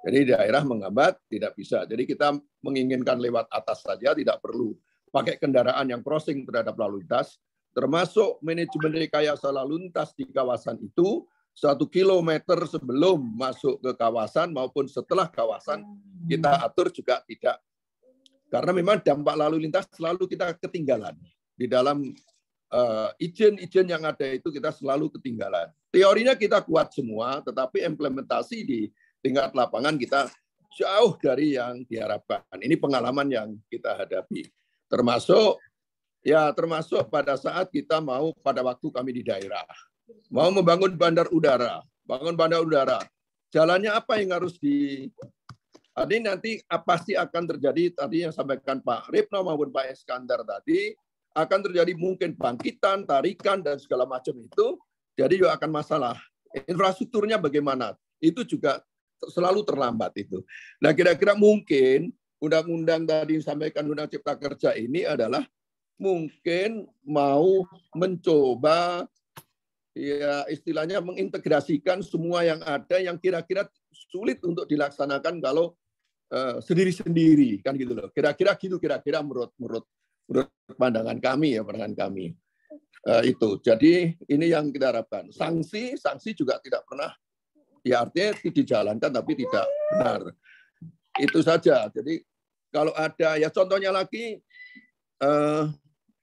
Jadi daerah menghambat tidak bisa. Jadi kita menginginkan lewat atas saja, tidak perlu pakai kendaraan yang crossing terhadap lalu lintas, termasuk manajemen rekayasa lalu lintas di kawasan itu 1 kilometer sebelum masuk ke kawasan maupun setelah kawasan kita atur juga tidak. Karena memang dampak lalu lintas selalu kita ketinggalan. Di dalam izin-izin yang ada itu kita selalu ketinggalan. Teorinya kita kuat semua, tetapi implementasi di tingkat lapangan kita jauh dari yang diharapkan. Ini pengalaman yang kita hadapi. Termasuk pada saat kita mau pada waktu kami di daerah. Mau membangun bandar udara. Bangun bandar udara. Jalannya apa yang harus Tadi nanti pasti akan terjadi, tadi yang sampaikan Pak Ripno maupun Pak Iskandar tadi, akan terjadi mungkin bangkitan, tarikan, dan segala macam itu, jadi juga akan masalah. Infrastrukturnya bagaimana? Itu juga selalu terlambat itu. Nah kira-kira mungkin undang-undang tadi yang disampaikan Undang Cipta Kerja ini adalah mungkin mau mencoba ya istilahnya mengintegrasikan semua yang ada yang kira-kira sulit untuk dilaksanakan kalau sendiri-sendiri kan gitu loh. Kira-kira gitu menurut pandangan kami itu. Jadi ini yang kita harapkan. Sanksi juga tidak pernah ya artinya dijalankan tapi tidak benar. Itu saja. Jadi kalau ada ya contohnya lagi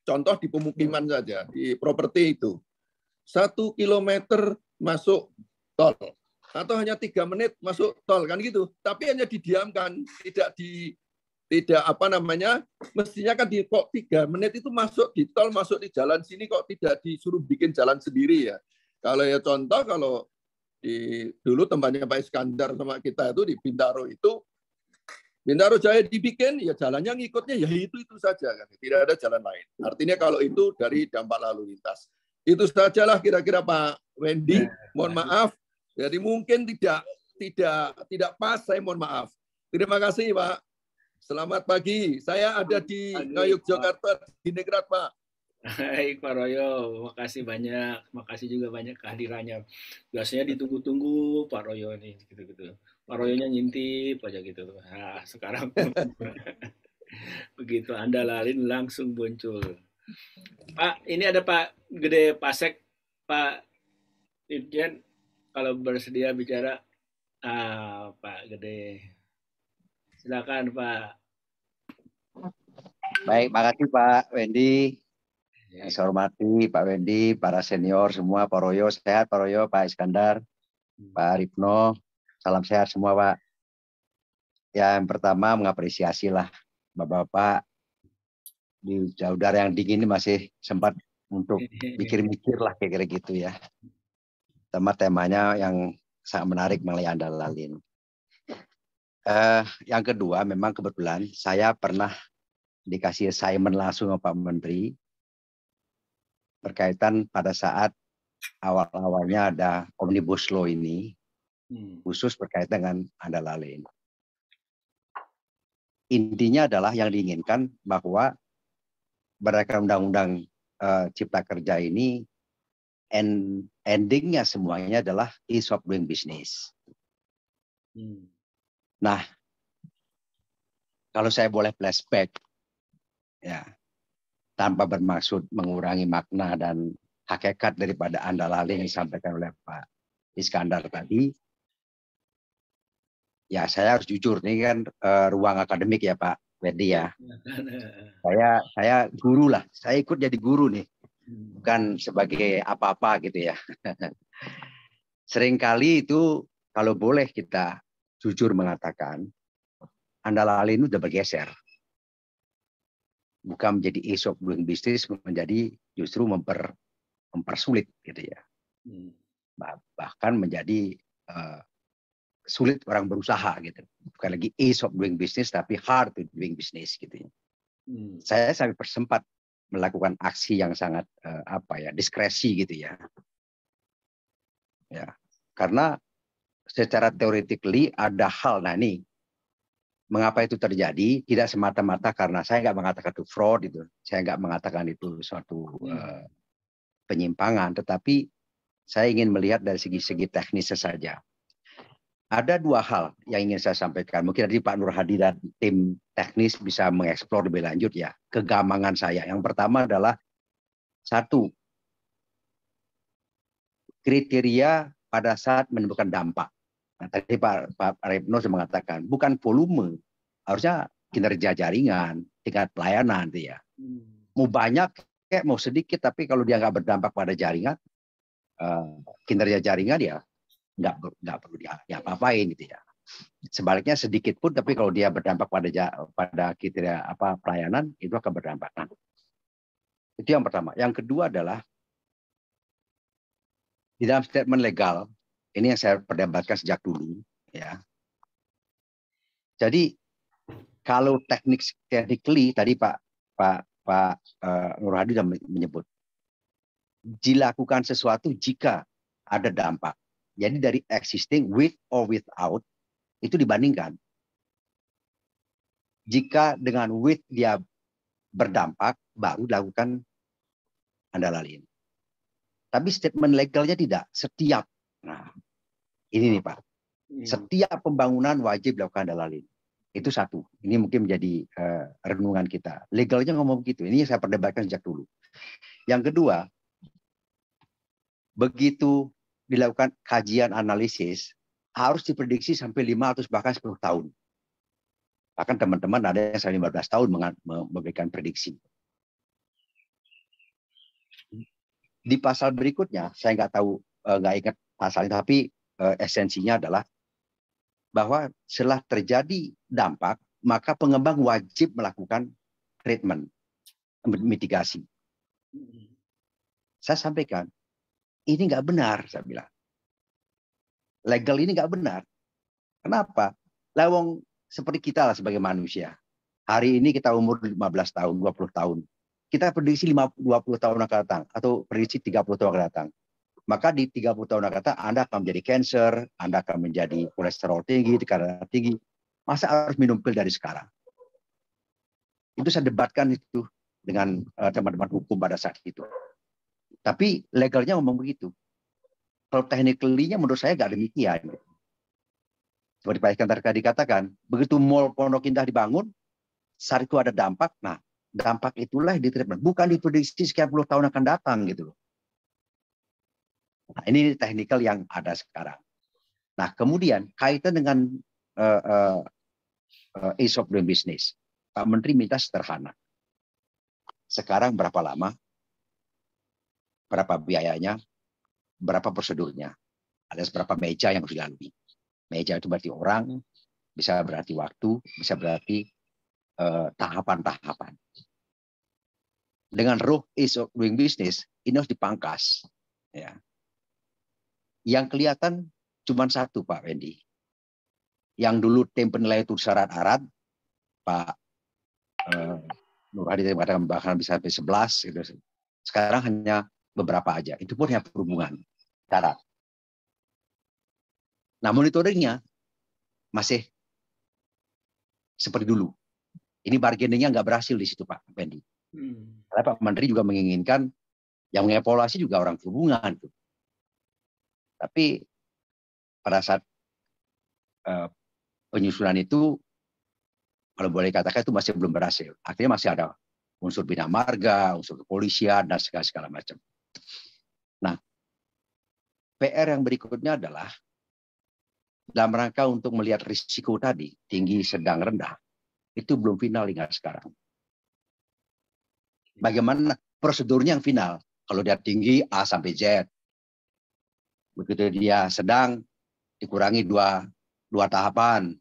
contoh di pemukiman saja, di properti itu. 1 kilometer masuk tol. Atau hanya 3 menit masuk tol kan gitu, tapi hanya didiamkan, tidak apa namanya, mestinya kan kok 3 menit itu masuk di tol, masuk di jalan sini kok tidak disuruh bikin jalan sendiri ya. Kalau ya contoh kalau dulu tempatnya Pak Iskandar sama kita itu di Bintaro Jaya dibikin ya jalannya ngikutnya ya itu saja kan, tidak ada jalan lain. Artinya kalau itu dari dampak lalu lintas. Itu sajalah kira-kira Pak Wendy, mohon maaf. Jadi mungkin tidak pas, saya mohon maaf. Terima kasih Pak. Selamat pagi. Saya ada di Ngayuk Jakarta, di Negrat Pak. Baik Pak Royo, makasih banyak. Makasih juga banyak kehadirannya. Biasanya ditunggu-tunggu Pak Royo ini gitu-gitu. Pak Royonya ngintip aja gitu. Nah, sekarang begitu Anda lalin langsung muncul. Pak, ini ada Pak Gede Pasek, Pak Dirjen. Kalau bersedia bicara, Pak Gede. Silakan Pak. Baik, makasih Pak Wendy. Yang saya hormati Pak Wendy, para senior semua, Pak Royo sehat, Pak Royo, Pak Iskandar, Pak Ripno, salam sehat semua Pak. Yang pertama mengapresiasi lah Bapak-bapak di udara yang dingin ini masih sempat untuk mikir-mikir lah kira-kira gitu ya. Temanya yang sangat menarik mengenai Anda lalin. Yang kedua, memang kebetulan saya pernah dikasih assignment langsung sama Pak Menteri berkaitan pada saat awal-awalnya ada Omnibus Law ini, khusus berkaitan dengan Anda lalin. Intinya adalah yang diinginkan bahwa berdasarkan Undang-Undang Cipta Kerja ini endingnya semuanya adalah ease of doing business. Nah, kalau saya boleh flashback, ya tanpa bermaksud mengurangi makna dan hakikat daripada Andalalin yang disampaikan oleh Pak Iskandar tadi. Ya, saya harus jujur, ini kan ruang akademik ya Pak Wendy ya. Saya guru lah, saya ikut jadi guru nih, bukan sebagai apa-apa gitu ya. Seringkali itu kalau boleh kita jujur mengatakan, Andalalin udah bergeser. Bukan menjadi ease of doing business, menjadi justru mempersulit gitu ya. Bahkan menjadi sulit orang berusaha gitu. Bukan lagi ease of doing business, tapi hard to doing business gitu ya. Saya sangat bersempat melakukan aksi yang sangat diskresi gitu ya. Ya, karena secara theoretically ada hal, nah ini mengapa itu terjadi? Tidak semata-mata karena saya nggak mengatakan itu fraud, itu saya nggak mengatakan itu suatu penyimpangan, tetapi saya ingin melihat dari segi-segi teknisnya saja. Ada dua hal yang ingin saya sampaikan. Mungkin tadi Pak Nur Hadi dan tim teknis bisa mengeksplor lebih lanjut ya kegamangan saya. Yang pertama adalah satu, kriteria pada saat menemukan dampak. Nah, tadi Pak Ripno sudah mengatakan, bukan volume, harusnya kinerja jaringan, tingkat pelayanan, ya. Mau banyak, kayak mau sedikit, tapi kalau dia nggak berdampak pada jaringan, kinerja jaringan ya nggak perlu diapa-apain gitu ya. Sebaliknya sedikit pun, tapi kalau dia berdampak pada kriteria pelayanan, itu akan berdampak. Nah, itu yang pertama. Yang kedua adalah di dalam statement legal. Ini yang saya perdebatkan sejak dulu, ya. Jadi kalau technically tadi Pak Nur Hadi sudah menyebut, dilakukan sesuatu jika ada dampak. Jadi dari existing with or without itu dibandingkan. Jika dengan with dia berdampak, baru dilakukan Andalalin. Tapi statement legalnya tidak setiap. Nah, ini nih Pak, setiap pembangunan wajib dilakukan Andalalin. Itu satu. Ini mungkin menjadi renungan kita. Legalnya ngomong begitu. Ini yang saya perdebatkan sejak dulu. Yang kedua, begitu dilakukan kajian analisis, harus diprediksi sampai 5 atau bahkan 10 tahun. Bahkan teman-teman ada yang sampai 15 tahun memberikan prediksi. Di pasal berikutnya, saya nggak tahu, nggak ingat pasalnya, tapi esensinya adalah bahwa setelah terjadi dampak, maka pengembang wajib melakukan treatment, mitigasi. Saya sampaikan, ini nggak benar, saya bilang. Legal ini nggak benar. Kenapa? Lawang seperti kita lah sebagai manusia. Hari ini kita umur 15 tahun, 20 tahun. Kita prediksi 20 tahun akan datang, atau prediksi 30 tahun akan datang. Maka di 30 tahun akan datang, Anda akan menjadi cancer, Anda akan menjadi kolesterol tinggi, tekanan tinggi. Masa harus minum pil dari sekarang? Itu saya debatkan itu dengan teman-teman hukum pada saat itu. Tapi legalnya ngomong begitu. Kalau technically-nya menurut saya nggak demikian. Seperti Pak Iskandar tadi dikatakan, begitu Mall Pondok Indah dibangun, saat itu ada dampak, nah dampak itulah yang ditreatment. Bukan diprediksi sekian puluh tahun akan datang gitu loh. Nah, ini technical yang ada sekarang. Nah, kemudian kaitan dengan ease of doing business. Pak Menteri minta sederhana. Sekarang berapa lama? Berapa biayanya? Berapa prosedurnya? Ada berapa meja yang harus dilalui? Meja itu berarti orang, bisa berarti waktu, bisa berarti tahapan-tahapan. Dengan roh ease of doing business, ini harus dipangkas. Ya. Yang kelihatan cuma satu, Pak Wendy. Yang dulu tim penilai itu syarat-syarat, Pak Nur Hadi mengatakan bahkan bisa sampai 11. Gitu. Sekarang hanya beberapa aja. Itu pun yang perhubungan darat. Nah, monitoringnya masih seperti dulu. Ini bargainingnya nggak berhasil di situ, Pak Wendy. Karena Pak Menteri juga menginginkan yang mengevaluasi juga orang perhubungan. Tapi pada saat penyusunan itu, kalau boleh katakan itu masih belum berhasil. Akhirnya masih ada unsur bina marga, unsur kepolisian, dan segala macam. Nah, PR yang berikutnya adalah dalam rangka untuk melihat risiko tadi, tinggi, sedang, rendah, itu belum final hingga sekarang. Bagaimana prosedurnya yang final? Kalau dia tinggi, A sampai Z. Begitu dia sedang, dikurangi dua tahapan.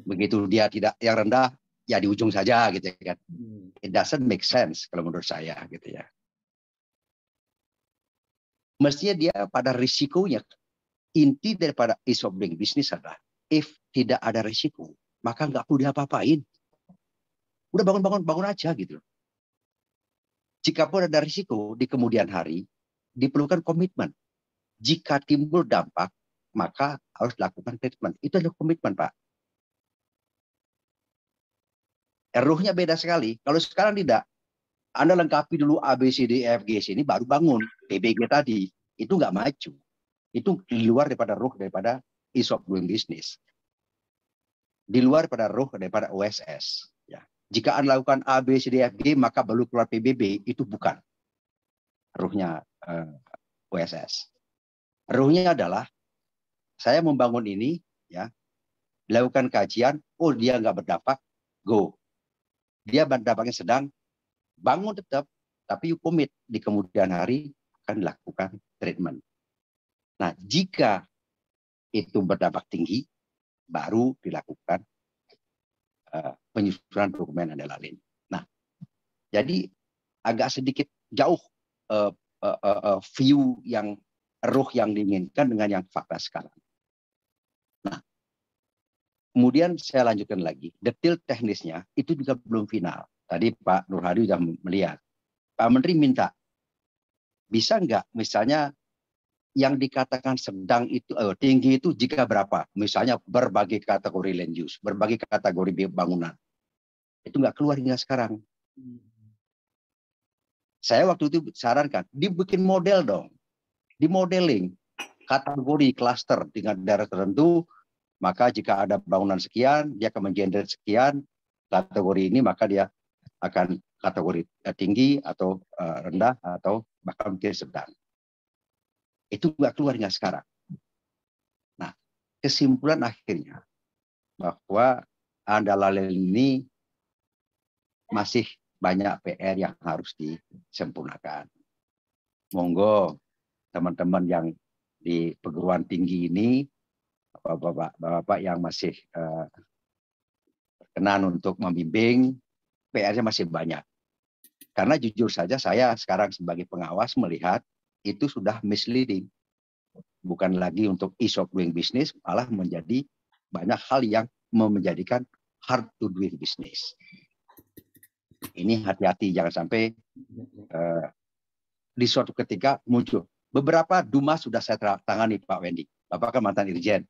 Begitu dia tidak yang rendah, ya di ujung saja gitu kan. It doesn't make sense kalau menurut saya gitu ya. Mestinya dia pada risikonya. Inti daripada ease of doing business adalah if tidak ada risiko, maka nggak perlu diapa-apain. Udah bangun aja gitu. Jikapun ada risiko di kemudian hari, diperlukan komitmen. Jika timbul dampak, maka harus dilakukan treatment. Itu adalah komitmen, Pak. Ruhnya beda sekali. Kalau sekarang tidak, Anda lengkapi dulu A, B, C, D, E, F, G, sini baru bangun. PBG tadi, itu nggak maju. Itu di luar daripada ruh daripada ease of doing business. Di luar daripada ruh daripada OSS. Ya. Jika Anda lakukan A, B, C, D, F, G, maka baru keluar PBB, itu bukan ruhnya OSS. Ruhnya adalah, saya membangun ini, ya, dilakukan kajian, oh dia nggak berdampak, go. Dia berdampaknya sedang, bangun tetap, tapi you commit di kemudian hari akan dilakukan treatment. Nah, jika itu berdampak tinggi, baru dilakukan penyusunan dokumen dan lain-lain. Nah, jadi agak sedikit jauh view yang ruh yang diinginkan dengan yang fakta sekarang. Nah, kemudian saya lanjutkan lagi. Detail teknisnya itu juga belum final. Tadi Pak Nur Hadi sudah melihat. Pak Menteri minta, bisa nggak misalnya yang dikatakan sedang itu tinggi itu jika berapa? Misalnya berbagai kategori land use, berbagai kategori bangunan. Itu nggak keluar hingga sekarang. Saya waktu itu sarankan, dibikin model dong. Di modeling kategori klaster dengan daerah tertentu, maka jika ada bangunan sekian, dia akan mengenerate sekian kategori ini, maka dia akan kategori tinggi atau rendah atau bahkan mungkin sedang. Itu nggak keluar hingga sekarang. Nah, kesimpulan akhirnya bahwa Andalalen ini masih banyak PR yang harus disempurnakan. Monggo teman-teman yang di perguruan tinggi ini, bapak-bapak yang masih berkenan untuk membimbing, PR-nya masih banyak. Karena jujur saja saya sekarang sebagai pengawas melihat itu sudah misleading. Bukan lagi untuk ease of doing business, malah menjadi banyak hal yang menjadikan hard to doing business. Ini hati-hati, jangan sampai di suatu ketika muncul. Beberapa Dumas sudah saya tangani, Pak Wendy. Bapak kan mantan Irjen.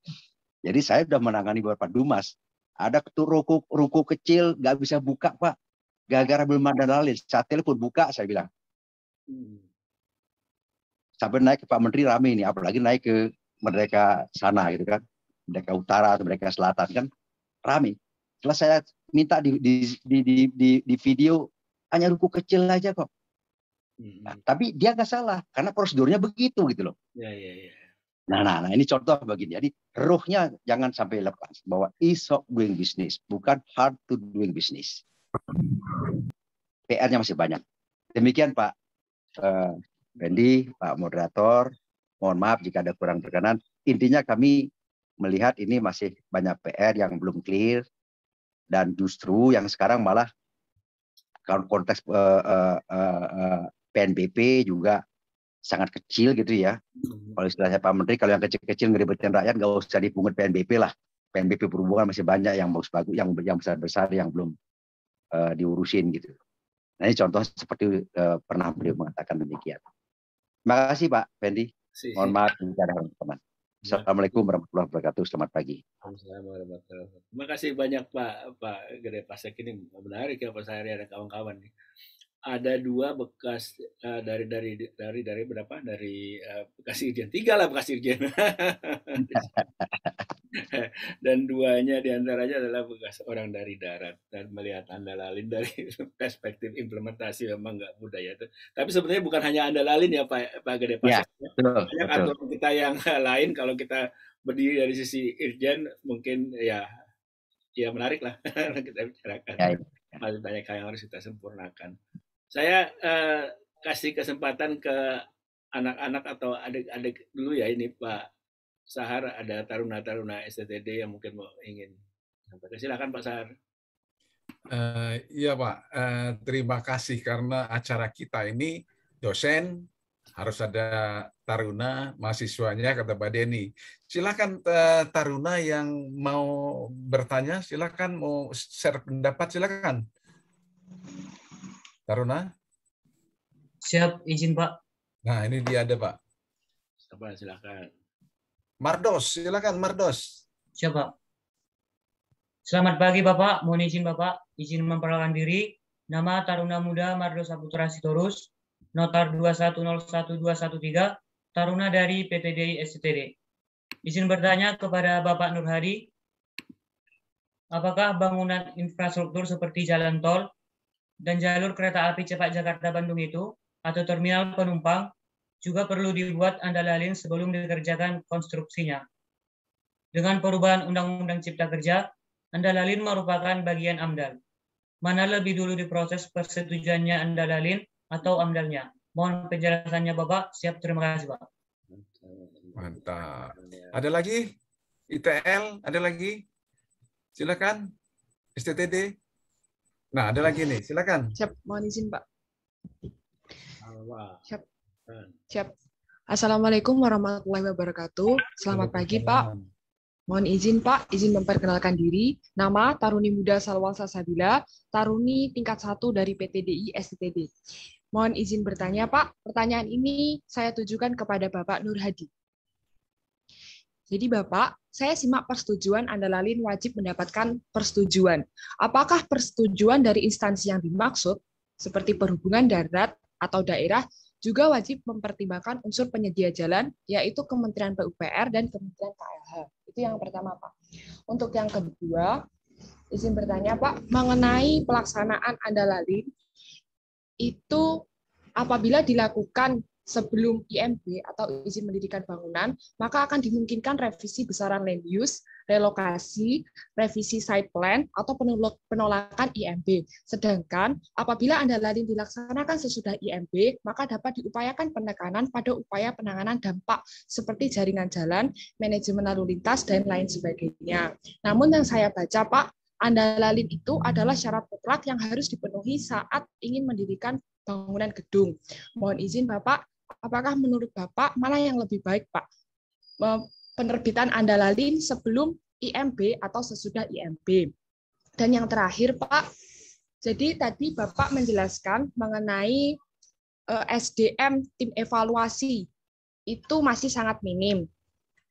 Jadi saya sudah menangani beberapa Dumas. Ada ruko kecil nggak bisa buka, Pak. Gara-gara belum ada dalil. Saat telepon buka, saya bilang. Sampai naik ke Pak Menteri rame ini, apalagi naik ke Merdeka sana gitu kan, Merdeka Utara atau Merdeka Selatan kan rame. Setelah saya minta di video, hanya ruko kecil aja kok. Nah, tapi dia nggak salah karena prosedurnya begitu gitu loh. Ya. Nah, ini contoh begini. Jadi ruhnya jangan sampai lepas bahwa ease of doing business bukan hard to doing business. PR-nya masih banyak. Demikian Pak Wendy, Pak Moderator, mohon maaf jika ada kurang berkenan. Intinya kami melihat ini masih banyak PR yang belum clear dan justru yang sekarang malah konteks PNBP juga sangat kecil gitu ya. Kalau istilahnya Pak Menteri, kalau yang kecil-kecil ngeribetin rakyat nggak usah dipungut PNBP lah. PNBP perhubungan masih banyak yang bagus-bagus, yang besar-besar yang belum diurusin gitu. Nah ini contoh seperti pernah beliau mengatakan demikian. Terima kasih Pak Wendy. Mohon maaf jika ada teman. Assalamualaikum warahmatullahi wabarakatuh. Selamat pagi. Terima kasih banyak Pak Gede Pasek, ini menarik ya Pak Sahri, ada kawan-kawan nih. Ada dua bekas dari berapa? Dari bekas Irjen. 3 lah bekas Irjen. Dan duanya diantaranya adalah bekas orang dari darat, dan melihat Anda lalin dari perspektif implementasi memang nggak mudah ya. Tapi sebenarnya bukan hanya Anda lalin ya Pak Gede Ya, Pasek. betul, Banyak betul. aturan kita yang lain kalau kita berdiri dari sisi Irjen mungkin ya menarik lah kita bicarakan. Ya, Masih banyak hal yang harus kita sempurnakan. Saya kasih kesempatan ke anak-anak atau adik-adik dulu ya, ini Pak Sahar, ada taruna-taruna STTD yang mungkin mau ingin sampaikan. Silakan Pak Sahar. Iya Pak, terima kasih karena acara kita ini dosen, harus ada taruna, mahasiswanya, kata Mbak Deni. Silakan taruna yang mau bertanya, silakan mau share pendapat, silakan. Taruna? Siap, izin Pak. Nah, ini dia ada Pak. Silakan. Mardos, silakan Mardos. Siap Pak. Selamat pagi Bapak, mohon izin Bapak, izin memperkenalkan diri. Nama Taruna Muda Mardos Saputra Sitorus, Notar 2101213, Taruna dari PTDI STTD. Izin bertanya kepada Bapak Nur Hadi, apakah bangunan infrastruktur seperti jalan tol dan jalur kereta api cepat Jakarta-Bandung itu, atau terminal penumpang, juga perlu dibuat andalalin sebelum dikerjakan konstruksinya? Dengan perubahan Undang-Undang Cipta Kerja, andalalin merupakan bagian AMDAL. Mana lebih dulu diproses persetujuannya andalalin atau AMDALnya? Mohon penjelasannya Bapak. Siap, terima kasih Pak. Mantap. Ada lagi? ITL, ada lagi? Silakan. STTD. Nah, ada lagi nih. Silakan. Siap, mohon izin Pak. Siap. Siap. Assalamualaikum warahmatullahi wabarakatuh. Selamat pagi Pak. Mohon izin Pak, izin memperkenalkan diri. Nama Taruni Muda Salwal Salsabila, Taruni tingkat 1 dari PTDI STTD. Mohon izin bertanya Pak, pertanyaan ini saya tujukan kepada Bapak Nur Hadi. Jadi Bapak, saya simak persetujuan andalalin wajib mendapatkan persetujuan. Apakah persetujuan dari instansi yang dimaksud, seperti perhubungan darat atau daerah, juga wajib mempertimbangkan unsur penyedia jalan, yaitu Kementerian PUPR dan Kementerian KLH. Itu yang pertama, Pak. Untuk yang kedua, izin bertanya, Pak, mengenai pelaksanaan andalalin, itu apabila dilakukan sebelum IMB atau izin mendirikan bangunan, maka akan dimungkinkan revisi besaran land use, relokasi, revisi site plan, atau penolakan IMB. Sedangkan apabila andalalin dilaksanakan sesudah IMB, maka dapat diupayakan penekanan pada upaya penanganan dampak seperti jaringan jalan, manajemen lalu lintas, dan lain sebagainya. Namun yang saya baca, Pak, andalalin itu adalah syarat mutlak yang harus dipenuhi saat ingin mendirikan bangunan gedung. Mohon izin Bapak, apakah menurut Bapak mana yang lebih baik, Pak? Penerbitan andalalin sebelum IMB atau sesudah IMB? Dan yang terakhir, Pak, jadi tadi Bapak menjelaskan mengenai SDM tim evaluasi itu masih sangat minim.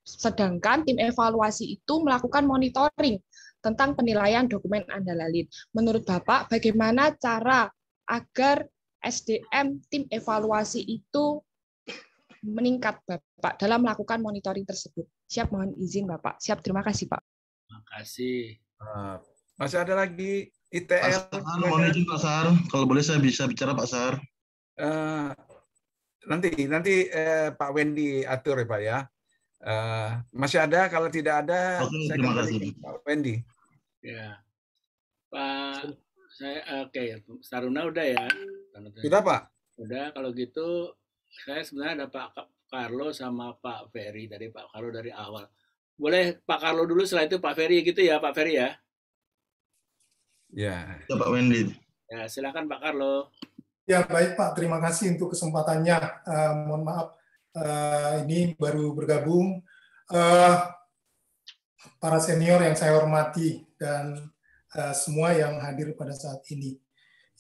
Sedangkan tim evaluasi itu melakukan monitoring tentang penilaian dokumen andalalin. Menurut Bapak, bagaimana cara agar SDM tim evaluasi itu meningkat, Bapak, dalam melakukan monitoring tersebut? Siap, mohon izin, Bapak. Siap, terima kasih, Pak. Terima kasih. Masih ada lagi ITL. Mohon izin Pak Sahar, kalau boleh saya bisa bicara Pak Sahar. Nanti Pak Wendy atur ya Pak ya. Masih ada, kalau tidak ada, Oke, saya terima kembali kasih. ke Pak Wendy. Ya, Pak, saya oke. Taruna udah ya. Sudah Pak. Udah, kalau gitu saya sebenarnya ada Pak Carlo sama Pak Ferry, dari Pak Carlo dari awal. Boleh Pak Carlo dulu, setelah itu Pak Ferry gitu ya, Pak Ferry ya. Ya. Ya Pak Wendy. Ya, silakan Pak Carlo. Ya baik Pak, terima kasih untuk kesempatannya. Mohon maaf, ini baru bergabung. Para senior yang saya hormati dan semua yang hadir pada saat ini.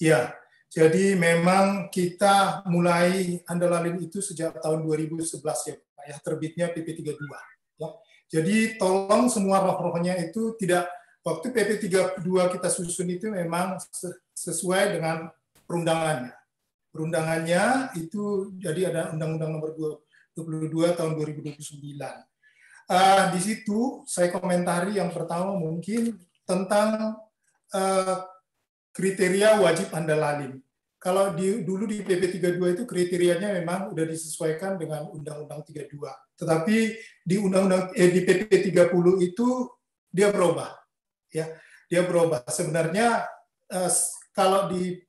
Ya, jadi memang kita mulai andalalin itu sejak tahun 2011 ya Pak ya, terbitnya PP 32. Ya. Jadi tolong semua roh-rohnya itu tidak, waktu PP 32 kita susun itu memang sesuai dengan perundangannya. Perundangannya itu jadi ada Undang-Undang Nomor 22 tahun 2029. Di situ saya komentari yang pertama mungkin tentang kriteria wajib andalalin. Kalau dulu di PP 32 itu kriterianya memang sudah disesuaikan dengan Undang-Undang 32. Tetapi di di PP 30 itu dia berubah. Ya, dia berubah. Sebenarnya kalau di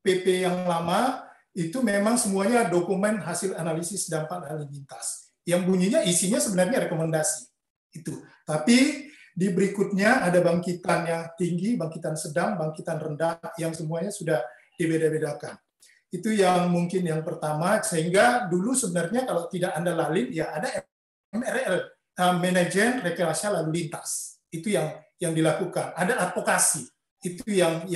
PP yang lama itu memang semuanya dokumen hasil analisis dampak lalu lintas. Yang bunyinya isinya sebenarnya rekomendasi. Itu. Tapi di berikutnya ada bangkitan yang tinggi, bangkitan sedang, bangkitan rendah yang semuanya sudah dibeda-bedakan. Itu yang mungkin yang pertama, sehingga dulu sebenarnya kalau tidak andalalin ya ada MRL, manajemen rekayasa lalu lintas. Itu yang dilakukan. Ada advokasi. Itu yang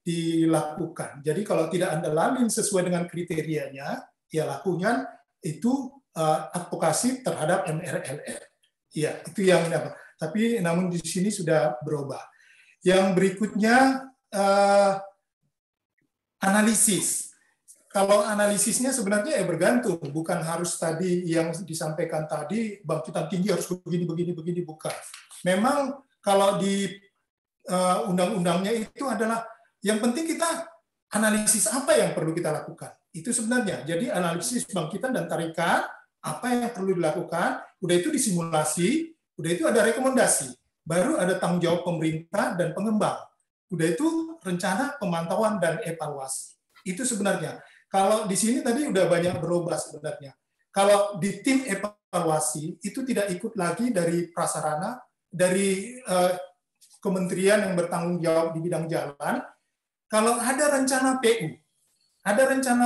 dilakukan. Jadi kalau tidak andalalin sesuai dengan kriterianya, ya lakukan itu advokasi terhadap MRLR. Ya, itu yang apa. Tapi namun di sini sudah berubah. Yang berikutnya analisis. Kalau analisisnya sebenarnya bergantung, bukan harus tadi yang disampaikan tadi bangkitan tinggi harus begini, bukan. Memang kalau di undang-undangnya itu adalah yang penting kita analisis apa yang perlu kita lakukan. Itu sebenarnya. Jadi analisis bangkitan dan tarikan, apa yang perlu dilakukan, udah itu disimulasi, udah itu ada rekomendasi, baru ada tanggung jawab pemerintah dan pengembang. Udah itu rencana pemantauan dan evaluasi. Itu sebenarnya. Kalau di sini tadi udah banyak berubah sebenarnya. Kalau di tim evaluasi itu tidak ikut lagi dari prasarana, dari kementerian yang bertanggung jawab di bidang jalan. Kalau ada rencana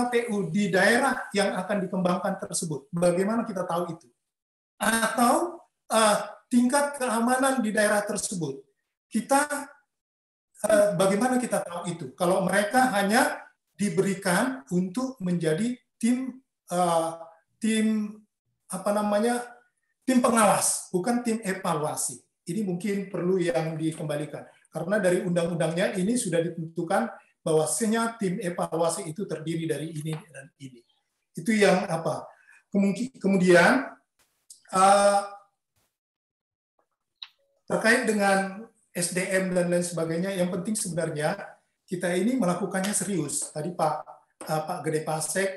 PU di daerah yang akan dikembangkan tersebut, bagaimana kita tahu itu? Atau tingkat keamanan di daerah tersebut, bagaimana kita tahu itu? Kalau mereka hanya diberikan untuk menjadi tim pengawas, bukan tim evaluasi. Ini mungkin perlu yang dikembalikan. Karena dari undang-undangnya ini sudah ditentukan bahwasanya tim evaluasi itu terdiri dari ini dan ini. Itu yang apa? Kemudian terkait dengan SDM dan lain sebagainya, yang penting sebenarnya kita ini melakukannya serius. Tadi Pak Gede Pasek,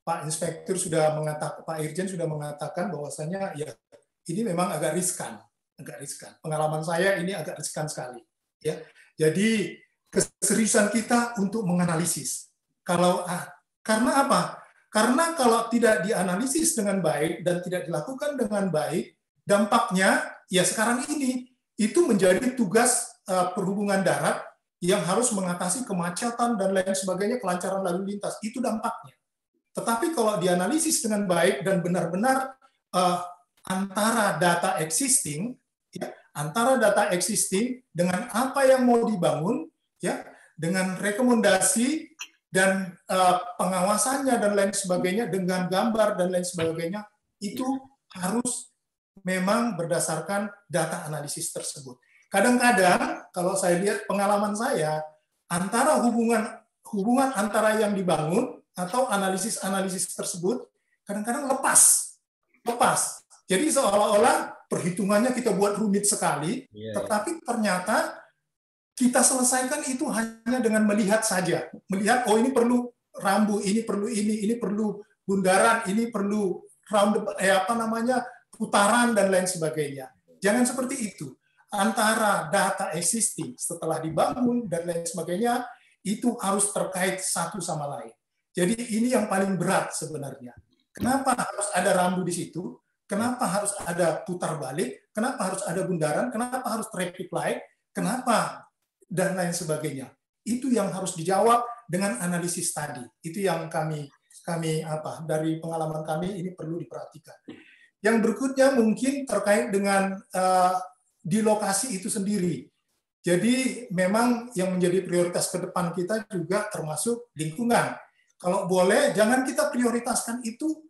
Pak Inspektur sudah mengatakan, Pak Irjen sudah mengatakan bahwasanya ya ini memang agak riskan. Pengalaman saya ini agak riskan sekali. Ya, jadi keseriusan kita untuk menganalisis. Karena apa? Karena kalau tidak dianalisis dengan baik dan tidak dilakukan dengan baik, dampaknya ya sekarang ini itu menjadi tugas perhubungan darat yang harus mengatasi kemacetan dan lain sebagainya, kelancaran lalu lintas. Itu dampaknya. Tetapi kalau dianalisis dengan baik dan benar-benar antara data existing dengan apa yang mau dibangun, ya, dengan rekomendasi dan pengawasannya dan lain sebagainya, dengan gambar dan lain sebagainya, itu harus memang berdasarkan data analisis tersebut. Kadang-kadang kalau saya lihat pengalaman saya, antara hubungan antara yang dibangun atau analisis tersebut kadang-kadang lepas. Jadi seolah-olah perhitungannya kita buat rumit sekali, tetapi ternyata kita selesaikan itu hanya dengan melihat saja. Melihat, oh ini perlu rambu, ini perlu bundaran, ini perlu putaran dan lain sebagainya. Jangan seperti itu. Antara data existing setelah dibangun dan lain sebagainya, itu harus terkait satu sama lain. Jadi ini yang paling berat sebenarnya. Kenapa harus ada rambu di situ? Kenapa harus ada putar balik? Kenapa harus ada bundaran? Kenapa harus traffic light? Kenapa? Dan lain sebagainya. Itu yang harus dijawab dengan analisis tadi. Itu yang kami dari pengalaman kami ini perlu diperhatikan. Yang berikutnya mungkin terkait dengan di lokasi itu sendiri. Jadi memang yang menjadi prioritas ke depan kita juga termasuk lingkungan. Kalau boleh jangan kita prioritaskan itu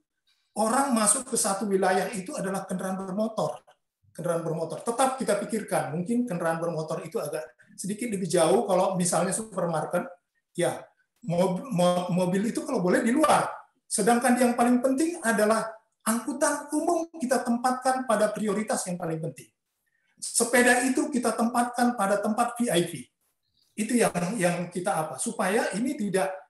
orang masuk ke satu wilayah itu adalah kendaraan bermotor. Tetap kita pikirkan, mungkin kendaraan bermotor itu agak sedikit lebih jauh. Kalau misalnya supermarket, ya mobil itu kalau boleh di luar. Sedangkan yang paling penting adalah angkutan umum kita tempatkan pada prioritas yang paling penting. Sepeda itu kita tempatkan pada tempat VIP. Itu yang kita supaya ini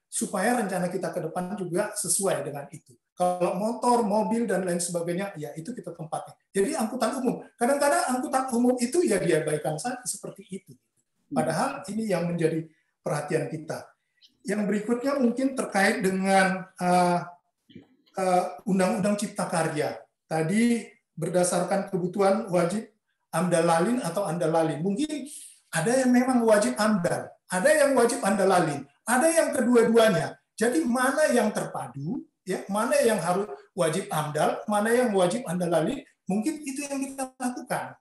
supaya rencana kita ke depan juga sesuai dengan itu. Kalau motor, mobil dan lain sebagainya, ya itu kita tempatnya. Jadi angkutan umum, kadang-kadang angkutan umum itu ya diabaikan saja seperti itu. Padahal ini yang menjadi perhatian kita. Yang berikutnya mungkin terkait dengan Undang-Undang Cipta Karya. Tadi berdasarkan kebutuhan wajib amdal lalin atau andal lalin. Mungkin ada yang memang wajib amdal, ada yang wajib andal lalin, ada yang kedua-duanya. Jadi mana yang terpadu, ya, mana yang harus wajib amdal, mana yang wajib andal lalin, mungkin itu yang kita lakukan,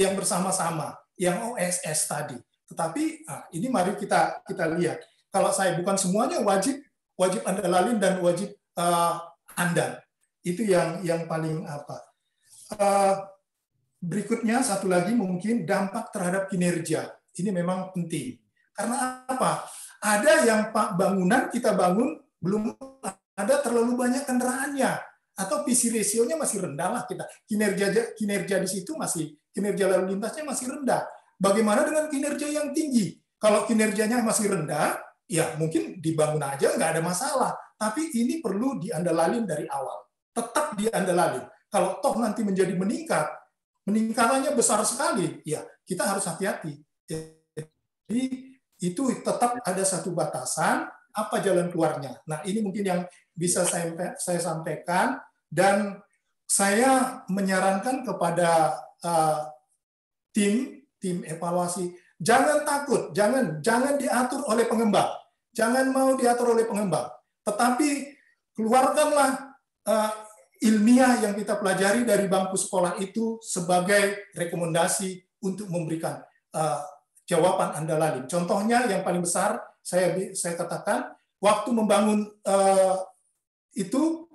yang bersama-sama, yang OSS tadi. Tetapi ini mari kita lihat. Kalau saya bukan semuanya wajib andal lalin dan wajib andal. Itu yang paling berikutnya satu lagi mungkin dampak terhadap kinerja. Ini memang penting. Karena apa? Ada yang bangunan kita bangun belum ada terlalu banyak kendaraannya atau PC ratio-nya masih rendah lah kita. Kinerja di situ masih kinerja lalu lintasnya masih rendah. Bagaimana dengan kinerja yang tinggi? Kalau kinerjanya masih rendah, ya mungkin dibangun aja nggak ada masalah. Tapi ini perlu diandalalin dari awal. Tetap diandalalin. Kalau toh nanti menjadi meningkatannya besar sekali, ya kita harus hati-hati. Jadi itu tetap ada satu batasan, apa jalan keluarnya. Nah ini mungkin yang bisa saya sampaikan, dan saya menyarankan kepada tim evaluasi, jangan takut, jangan diatur oleh pengembang, jangan mau diatur oleh pengembang, tetapi keluarkanlah ilmiah yang kita pelajari dari bangku sekolah itu sebagai rekomendasi untuk memberikan jawaban andalalin. Contohnya yang paling besar saya katakan waktu membangun itu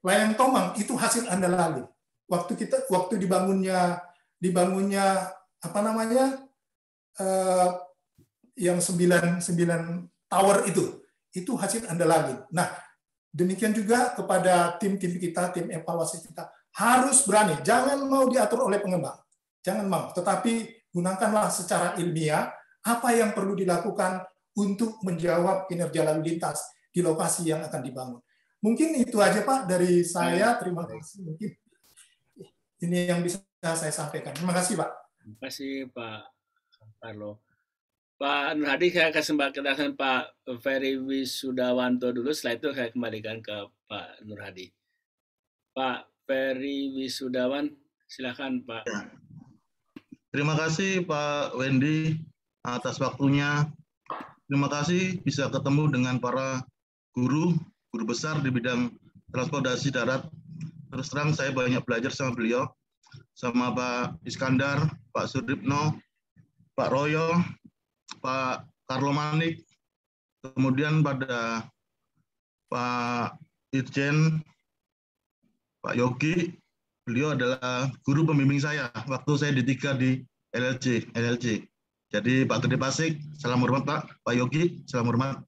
layang Tomang itu hasil andalalin. Waktu dibangunnya apa namanya yang 9 tower itu hasil andalalin. Nah, demikian juga kepada tim-tim kita, tim evaluasi kita, harus berani, jangan mau diatur oleh pengembang, jangan mau, tetapi gunakanlah secara ilmiah apa yang perlu dilakukan untuk menjawab kinerja lalu lintas di lokasi yang akan dibangun. Mungkin itu aja Pak dari saya, terima kasih. Mungkin ini yang bisa saya sampaikan. Terima kasih Pak. Terima kasih Pak Carlo. Pak Nur Hadi, saya kesempatan Pak Ferry Wisudawanto dulu, setelah itu saya kembalikan ke Pak Nur Hadi. Pak Ferry Wisudawan, silakan Pak. Terima kasih Pak Wendy atas waktunya. Terima kasih bisa ketemu dengan para guru besar di bidang transportasi darat. Terus terang saya banyak belajar sama beliau, sama Pak Iskandar, Pak Sudipno, Pak Royo, Pak Carlo Manik, kemudian pada Pak Irjen, Pak Yogi, beliau adalah guru pembimbing saya waktu saya di 3 di LLC. Jadi Pak Gede Pasik, salam hormat Pak. Pak Yogi, salam hormat.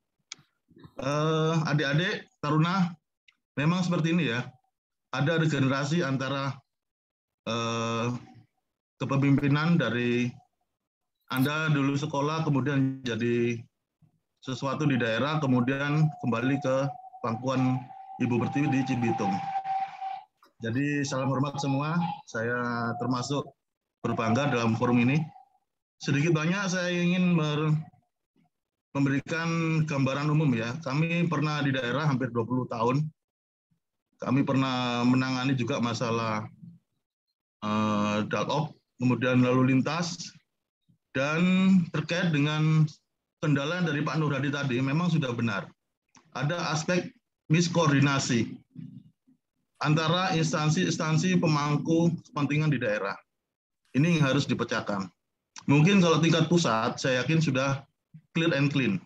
Adik-adik, taruna, memang seperti ini ya. Ada regenerasi antara kepemimpinan dari Anda dulu sekolah, kemudian jadi sesuatu di daerah, kemudian kembali ke pangkuan Ibu Pertiwi di Cibitung. Jadi salam hormat semua, saya termasuk berbangga dalam forum ini. Sedikit banyak saya ingin memberikan gambaran umum ya. Kami pernah di daerah hampir 20 tahun. Kami pernah menangani juga masalah dalop, kemudian lalu lintas, dan terkait dengan kendala dari Pak Nur Hadi tadi, memang sudah benar. Ada aspek miskoordinasi antara instansi-instansi pemangku kepentingan di daerah. Ini yang harus dipecahkan. Mungkin kalau tingkat pusat, saya yakin sudah clear and clean.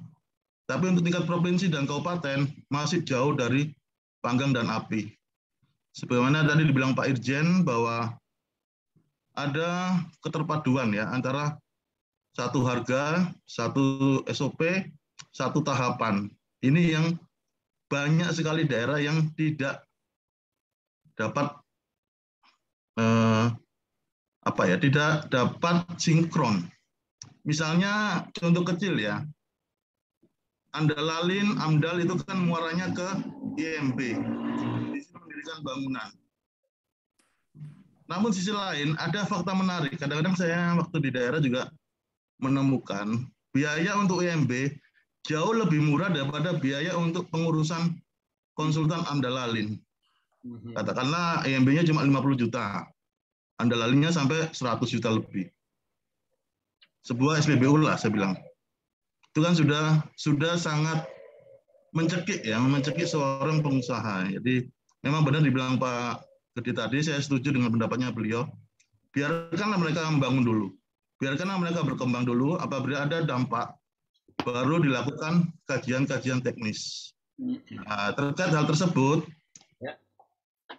Tapi untuk tingkat provinsi dan kabupaten, masih jauh dari panggang dan api. Sebagaimana tadi dibilang Pak Irjen, bahwa ada keterpaduan ya antara satu harga, satu SOP, satu tahapan. Ini yang banyak sekali daerah yang tidak dapat tidak dapat sinkron. Misalnya contoh kecil ya, Andalalin, AMDAL itu kan muaranya ke IMB, Institusi Mendirikan Bangunan. Namun sisi lain ada fakta menarik. Kadang-kadang saya waktu di daerah juga menemukan biaya untuk IMB jauh lebih murah daripada biaya untuk pengurusan konsultan Andalalin. Katakanlah IMB-nya cuma 50 juta, Andalalinnya sampai 100 juta lebih. Sebuah SPBU lah saya bilang. Itu kan sudah sangat mencekik ya, mencekik seorang pengusaha. Jadi memang benar dibilang Pak Gede tadi, saya setuju dengan pendapatnya beliau. Biarkanlah mereka membangun dulu. Biarkanlah mereka berkembang dulu, apabila ada dampak, baru dilakukan kajian-kajian teknis. Nah, terkait hal tersebut,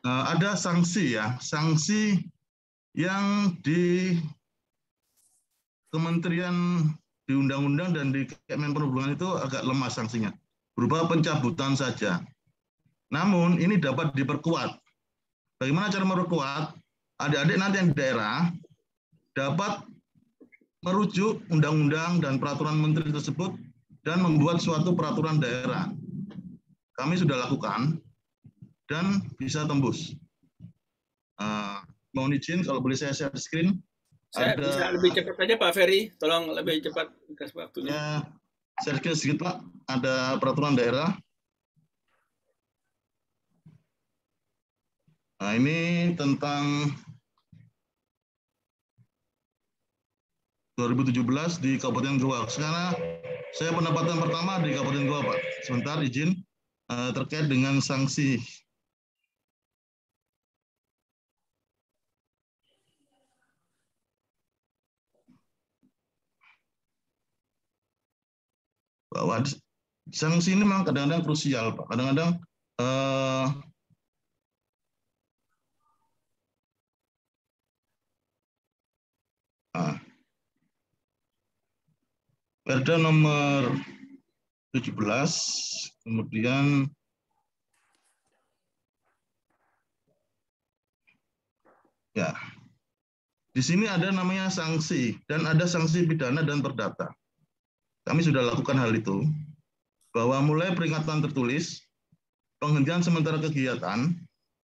ada sanksi ya, sanksi yang di Kementerian di Undang-Undang dan di Kemen Perhubungan itu agak lemah sanksinya, berupa pencabutan saja. Namun ini dapat diperkuat. Bagaimana cara memperkuat? Adik-adik nanti yang di daerah dapat merujuk undang-undang dan peraturan menteri tersebut dan membuat suatu peraturan daerah. Kami sudah lakukan dan bisa tembus. Mohon izin kalau boleh saya share screen. Saya bisa lebih cepat aja Pak Ferry, tolong lebih cepat kasih waktunya. Ya, share screen sedikit Pak, ada peraturan daerah. Nah ini tentang 2017 di Kabupaten Goa. Sekarang saya pendapatan pertama di Kabupaten Goa Pak. Sebentar izin terkait dengan sanksi. Bahwa sanksi ini memang kadang-kadang krusial, Pak. Kadang-kadang Perda nomor 17, kemudian ya, di sini ada namanya sanksi dan ada sanksi pidana dan perdata. Kami sudah lakukan hal itu, bahwa mulai peringatan tertulis, penghentian sementara kegiatan,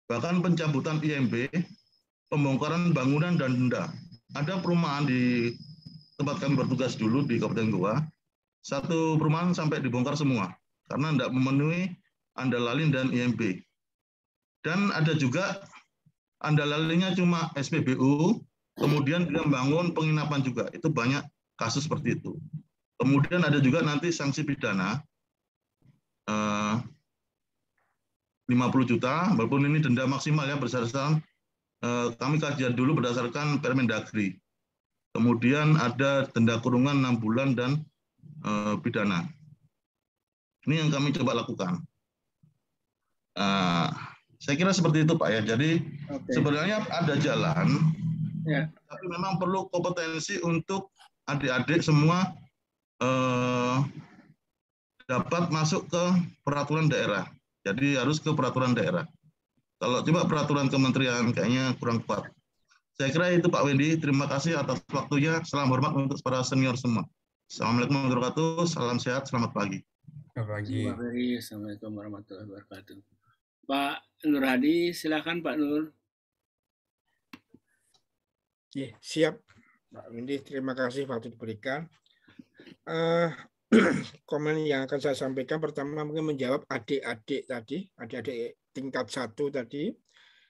bahkan pencabutan IMB, pembongkaran bangunan dan denda. Ada perumahan di tempat kami bertugas dulu di Kabupaten Goa, satu perumahan sampai dibongkar semua, karena tidak memenuhi Andalalin dan IMB. Dan ada juga Andalalinnya cuma SPBU, kemudian dia membangun penginapan juga. Itu banyak kasus seperti itu. Kemudian ada juga nanti sanksi pidana 50 juta, walaupun ini denda maksimal ya berdasarkan kami kajian dulu berdasarkan Permendagri. Kemudian ada denda kurungan 6 bulan dan pidana. Ini yang kami coba lakukan. Saya kira seperti itu Pak ya. Jadi sebenarnya ada jalan, tapi memang perlu kompetensi untuk adik-adik semua dapat masuk ke peraturan daerah. Jadi harus ke peraturan daerah. Kalau coba peraturan kementerian kayaknya kurang kuat. Saya kira itu Pak Wendy. Terima kasih atas waktunya. Salam hormat untuk para senior semua. Assalamualaikum warahmatullahi wabarakatuh. Salam sehat. Selamat pagi. Selamat pagi. Assalamualaikum warahmatullahi wabarakatuh. Pak Nur Hadi, silakan Pak Nur. Siap, Pak Wendy. Terima kasih waktu diberikan. Komen yang akan saya sampaikan pertama mungkin menjawab adik-adik tadi, adik-adik tingkat 1 tadi.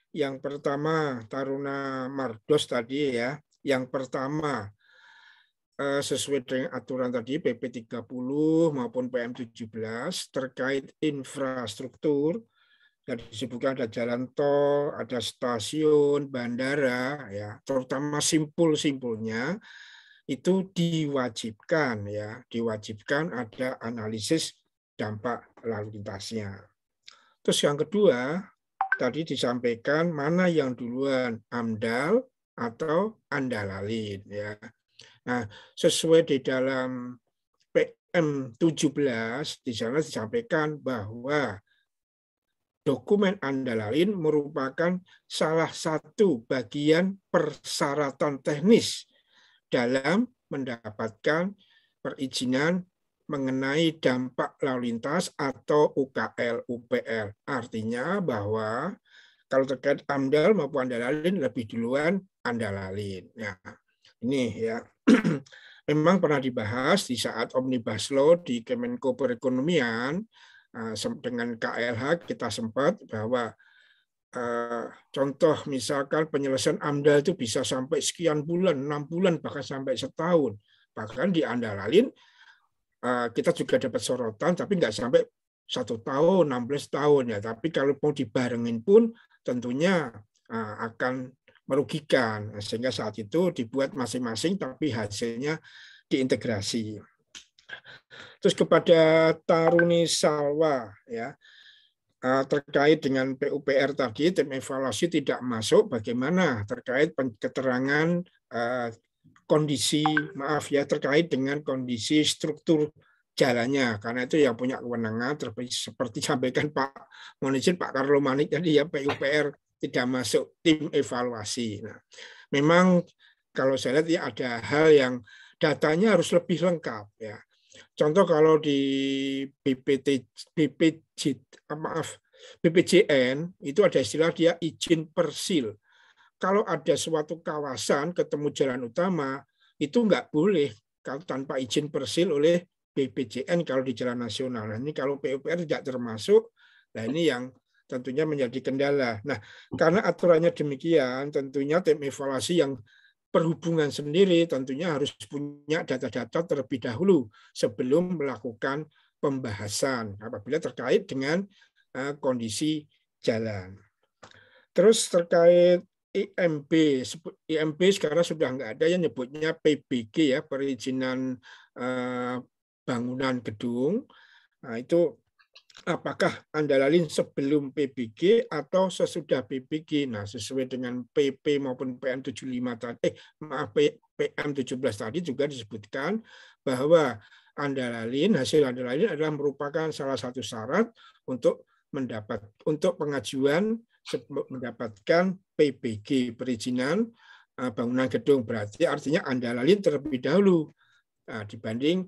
Yang pertama Taruna Mardos tadi ya. Yang pertama sesuai dengan aturan tadi PP 30 maupun PM 17 terkait infrastruktur. Jadi disebutkan ada jalan tol, ada stasiun, bandara ya, terutama simpul-simpulnya itu diwajibkan ya, diwajibkan ada analisis dampak lalu lintasnya. Terus yang kedua, tadi disampaikan mana yang duluan, AMDAL atau Andalalin ya. Nah, sesuai di dalam PM 17 di sana disampaikan bahwa dokumen Andalalin merupakan salah satu bagian persyaratan teknis dalam mendapatkan perizinan mengenai dampak lalu lintas atau UKL UPL. Artinya bahwa kalau terkait AMDAL maupun Andalalin lebih duluan Andalalin. Nah, ini ya memang pernah dibahas di saat Omnibus Law di Kemenko Perekonomian dengan KLH kita sempat bahwa contoh misalkan penyelesaian AMDAL itu bisa sampai sekian bulan, 6 bulan, bahkan sampai setahun. Bahkan di Andalalin kita juga dapat sorotan, tapi nggak sampai 1 tahun, 16 tahun ya. Tapi kalau mau dibarengin pun tentunya akan merugikan. Sehingga saat itu dibuat masing-masing, tapi hasilnya diintegrasi. Terus kepada Taruni Salwa ya, terkait dengan PUPR tadi, tim evaluasi tidak masuk bagaimana terkait keterangan kondisi, terkait dengan kondisi struktur jalannya, karena itu yang punya kewenangan seperti sampaikan Pak Monizin, Pak Karlo Manik tadi ya, PUPR tidak masuk tim evaluasi. Nah, memang kalau saya lihat ya ada hal yang datanya harus lebih lengkap ya. Contoh kalau di BPJN itu ada istilah dia izin persil. Kalau ada suatu kawasan ketemu jalan utama, itu nggak boleh kalau tanpa izin persil oleh BPJN kalau di jalan nasional. Nah, ini kalau PUPR tidak termasuk, nah ini yang tentunya menjadi kendala. Nah, karena aturannya demikian, tentunya tim evaluasi yang perhubungan sendiri tentunya harus punya data-data terlebih dahulu sebelum melakukan pembahasan apabila terkait dengan kondisi jalan. Terus terkait IMB sekarang sudah nggak ada, yang nyebutnya PBG ya, perizinan bangunan gedung. Nah, itu apakah Andalalin sebelum PBG atau sesudah PBG? Nah, sesuai dengan PP maupun PM75 tadi, PM17 tadi juga disebutkan bahwa hasil Andalalin adalah merupakan salah satu syarat untuk pengajuan mendapatkan PBG, perizinan bangunan gedung. Berarti artinya Andalalin terlebih dahulu dibanding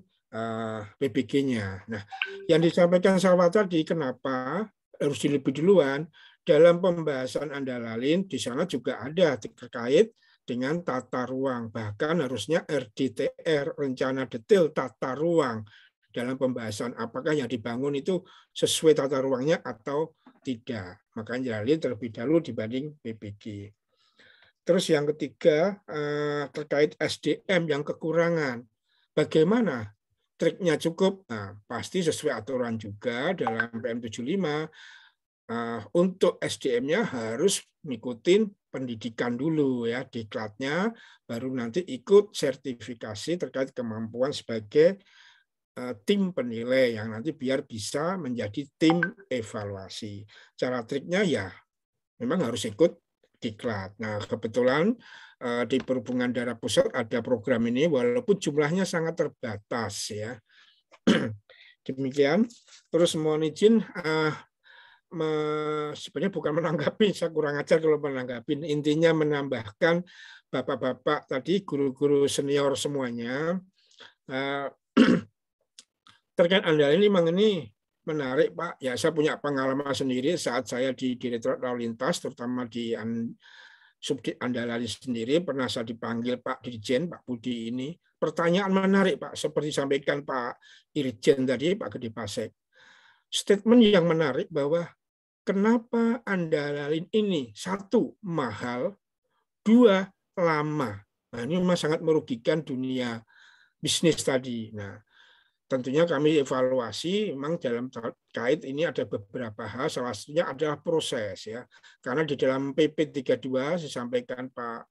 PBG-nya. Nah, yang disampaikan Salwa tadi, kenapa harus lebih duluan dalam pembahasan Andalalin, di sana juga ada terkait dengan tata ruang. Bahkan harusnya RDTR, rencana detail tata ruang, dalam pembahasan apakah yang dibangun itu sesuai tata ruangnya atau tidak. Makanya Andalalin terlebih dahulu dibanding PBG. Terus yang ketiga, terkait SDM yang kekurangan. Bagaimana triknya cukup? Nah, pasti sesuai aturan juga dalam PM75, untuk SDM-nya harus ngikutin pendidikan dulu ya, diklatnya, baru nanti ikut sertifikasi terkait kemampuan sebagai tim penilai yang nanti biar bisa menjadi tim evaluasi. Cara triknya ya memang harus ikut diklat. Nah, kebetulan di Perhubungan Darat Pusat ada program ini walaupun jumlahnya sangat terbatas ya. Demikian. Terus mohon izin sebenarnya bukan menanggapi, saya kurang ajar kalau menanggapi. Intinya menambahkan bapak-bapak tadi, guru-guru senior semuanya, terkait Andalalin memang ini menarik Pak. Ya, saya punya pengalaman sendiri saat saya di Direktorat Lalu Lintas, terutama di Subdit Andalalin sendiri, pernah saya dipanggil Pak Dirjen, Pak Budi ini. Pertanyaan menarik Pak, seperti sampaikan Pak Irjen tadi, Pak Gede Pasek. Statement yang menarik bahwa kenapa Andalalin ini, 1, mahal, 2, lama. Nah, ini memang sangat merugikan dunia bisnis tadi. Nah, tentunya kami evaluasi, memang dalam terkait ini ada beberapa hal, salah satunya adalah proses ya. Karena di dalam PP 32 disampaikan Pak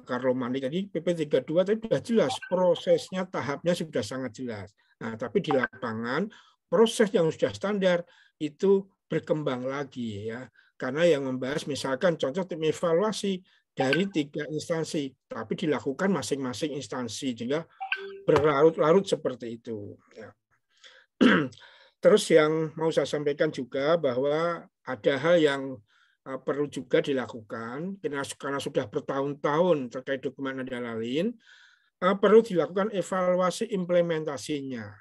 Karlo Manik tadi, PP 32 tadi sudah jelas prosesnya, tahapnya sudah sangat jelas. Nah, tapi di lapangan proses yang sudah standar itu berkembang lagi ya. Karena yang membahas misalkan contoh tim evaluasi dari 3 instansi, tapi dilakukan masing-masing instansi, sehingga berlarut-larut seperti itu. Ya. Terus yang mau saya sampaikan juga bahwa ada hal yang perlu juga dilakukan karena sudah bertahun-tahun terkait dokumen Andalalin, perlu dilakukan evaluasi implementasinya.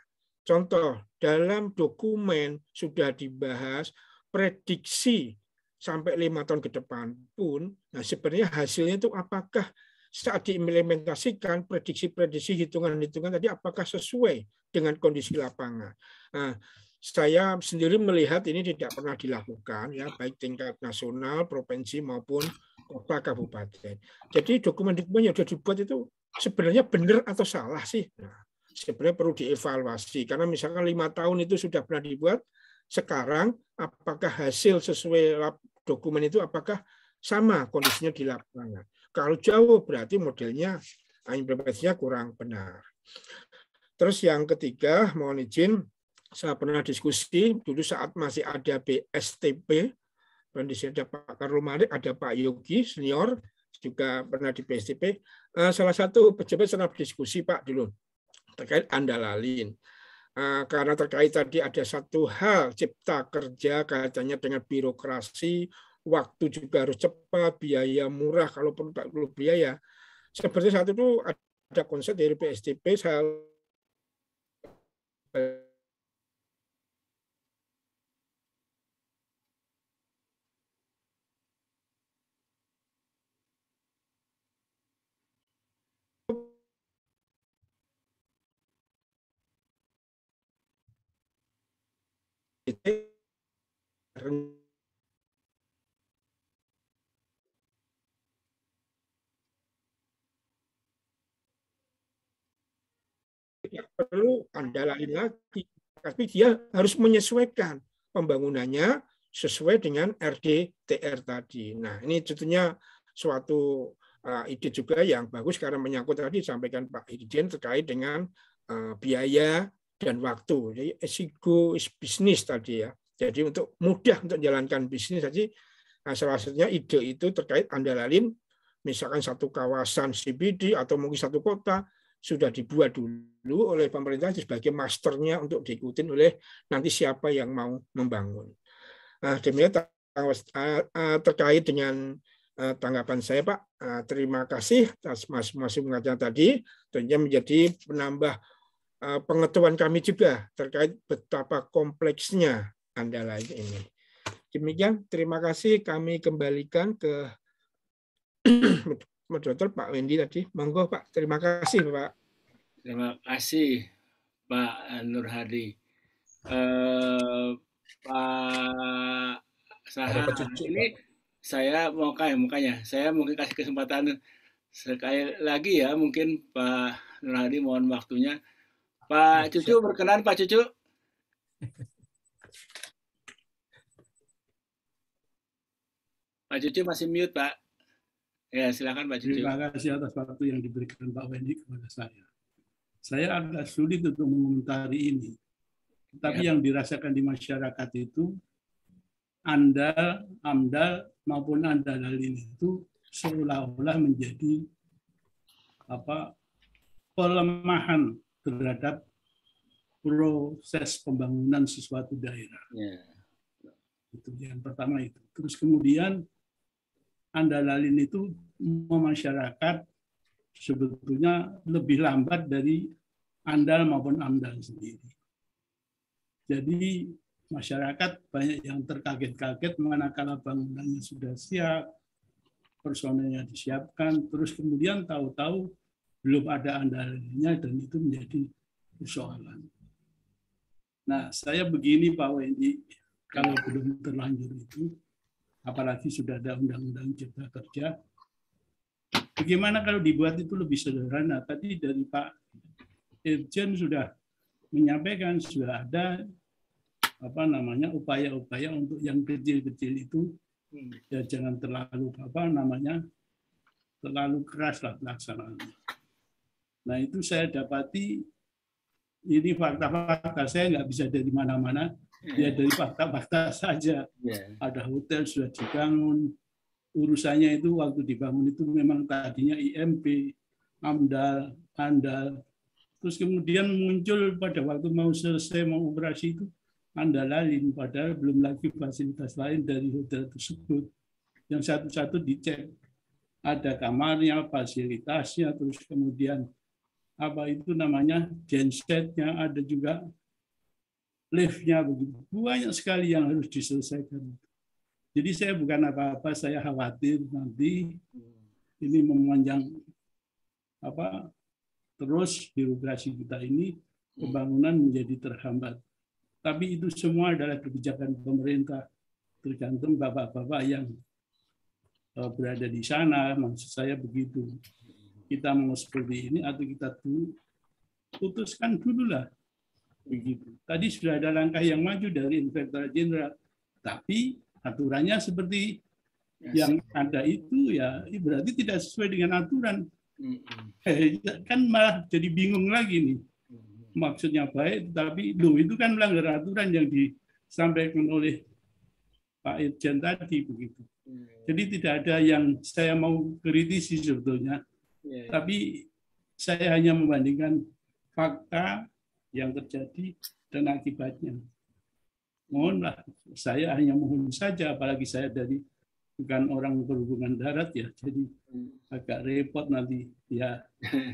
Contoh, dalam dokumen sudah dibahas prediksi sampai 5 tahun ke depan pun, nah sebenarnya hasilnya itu apakah saat diimplementasikan prediksi-prediksi hitungan-hitungan tadi apakah sesuai dengan kondisi lapangan. Nah, saya sendiri melihat ini tidak pernah dilakukan, ya baik tingkat nasional, provinsi maupun kota kabupaten. Jadi dokumen-dokumen yang sudah dibuat itu sebenarnya benar atau salah sih? Nah, sebenarnya perlu dievaluasi karena misalkan 5 tahun itu sudah pernah dibuat, sekarang apakah hasil sesuai dokumen itu apakah sama kondisinya di lapangan? Kalau jauh berarti modelnya implementasinya kurang benar. Terus yang ketiga, mohon izin, saya pernah diskusi dulu saat masih ada BSTP, dan di sini ada Pak Karul Malik, ada Pak Yogi senior, juga pernah di BSTP. Salah satu pejabat pernah berdiskusi Pak dulu terkait Andalalin. Karena terkait tadi ada satu hal cipta kerja kaitannya dengan birokrasi, waktu juga harus cepat, biaya murah kalaupun tak perlu biaya. Seperti saat itu ada konsep dari BSTP, saya perlu Andalalin lagi, tapi dia harus menyesuaikan pembangunannya sesuai dengan RDTR tadi. Nah, ini tentunya suatu ide juga yang bagus karena menyangkut tadi disampaikan Pak Irjen terkait dengan biaya dan waktu. Jadi esiko bisnis tadi ya. Jadi untuk mudah untuk menjalankan bisnis tadi, salah satunya ide itu terkait Andalalin, misalkan satu kawasan CBD atau mungkin satu kota sudah dibuat dulu oleh pemerintah sebagai masternya untuk diikuti oleh nanti siapa yang mau membangun. Nah, demikian terkait dengan tanggapan saya, Pak. Terima kasih atas masukan tadi. Tentunya menjadi penambah pengetahuan kami juga terkait betapa kompleksnya Andalalin ini. Demikian, terima kasih. Kami kembalikan ke moderator Pak Wendy tadi. Monggo Pak, terima kasih Pak. Terima kasih Pak Nur Hadi. Pak Saha, ini saya mau makanya saya mungkin kasih kesempatan sekali lagi ya, mungkin Pak Nur Hadi mohon waktunya. Pak Cucu berkenan, Pak Cucu. Pak Cucu masih mute, Pak. Ya, silakan Pak Cucu. Terima kasih atas waktu yang diberikan Pak Wendy kepada saya. Saya agak sulit untuk mengomentari ini. Tapi yang dirasakan di masyarakat itu, AMDAL maupun Andalalin itu seolah-olah menjadi pelemahan terhadap proses pembangunan sesuatu daerah. Itu yang pertama itu. Terus kemudian Andalalin itu masyarakat sebetulnya lebih lambat dari Andal maupun AMDAL sendiri. Jadi masyarakat banyak yang terkaget-kaget manakala bangunannya sudah siap, personelnya disiapkan, terus kemudian tahu-tahu belum ada Andalinnya dan itu menjadi persoalan. Nah, saya begini Pak Wendy, kalau belum terlanjur itu, apalagi sudah ada Undang-Undang Cipta Kerja, bagaimana kalau dibuat itu lebih sederhana? Tadi dari Pak Irjen sudah menyampaikan, sudah ada upaya-upaya untuk yang kecil-kecil itu, ya jangan terlalu terlalu keras lah pelaksanaannya. Nah itu saya dapati, ini fakta-fakta saya nggak bisa dari mana-mana, ya dari fakta-fakta saja. Ada hotel sudah dibangun, urusannya itu waktu dibangun itu memang tadinya IMB, AMDAL, ANDAL, terus kemudian muncul pada waktu mau selesai mau operasi itu Andalalin, padahal belum lagi fasilitas lain dari hotel tersebut. Yang satu-satu dicek, ada kamarnya, fasilitasnya, terus kemudian apa itu namanya gensetnya, ada juga liftnya, begitu banyak sekali yang harus diselesaikan. Jadi saya bukan apa-apa, saya khawatir nanti ini memanjang terus birokrasi kita ini, pembangunan menjadi terhambat. Tapi itu semua adalah kebijakan pemerintah, tergantung bapak-bapak yang berada di sana. Maksud saya begitu. Kita mau seperti ini atau kita putuskan dulu lah. Begitu. Tadi sudah ada langkah yang maju dari Inspektorat Jenderal, tapi aturannya seperti yang ada itu ya berarti tidak sesuai dengan aturan. Kan malah jadi bingung lagi nih. Maksudnya baik, tapi itu kan melanggar aturan yang disampaikan oleh Pak Irjen tadi begitu. Jadi tidak ada yang saya mau kritisi sebetulnya. Tapi saya hanya membandingkan fakta yang terjadi dan akibatnya. Mohonlah, saya hanya mohon saja, apalagi saya bukan orang berhubungan darat ya, jadi agak repot nanti. Ya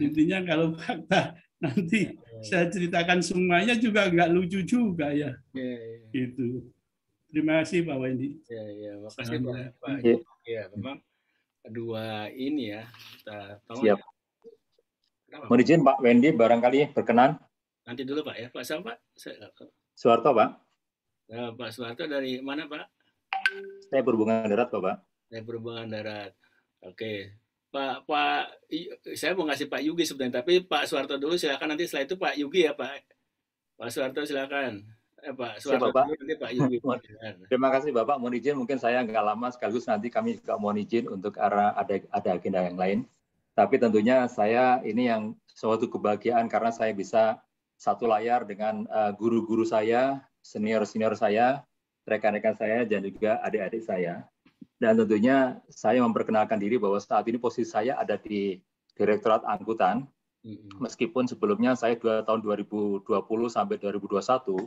intinya kalau fakta nanti saya ceritakan semuanya juga nggak lucu juga ya. Itu. Terima kasih Pak Wendy. Ya, makasih Pak. Ya, memang dua ini ya. Siap. Mohon izin Pak Wendy barangkali berkenan. Nanti dulu Pak ya. Pak siapa Pak? Soeharto Pak. Pak Soeharto dari mana Pak? Saya berhubungan darat Pak. Saya berhubungan darat. Oke. Pak, saya mau ngasih Pak Yugi sebenarnya, tapi Pak Soeharto dulu silakan, nanti setelah itu Pak Yugi ya Pak. Pak Soeharto silakan. Pak Soeharto dulu, nanti Pak Yugi. Terima kasih Bapak. Mohon izin, mungkin saya nggak lama, sekaligus nanti kami juga mohon izin untuk ada agenda yang lain. Tapi tentunya saya ini yang suatu kebahagiaan karena saya bisa satu layar dengan guru-guru saya, senior-senior saya, rekan-rekan saya, dan juga adik-adik saya. Dan tentunya saya memperkenalkan diri bahwa saat ini posisi saya ada di Direktorat Angkutan, meskipun sebelumnya saya tahun 2020 sampai 2021,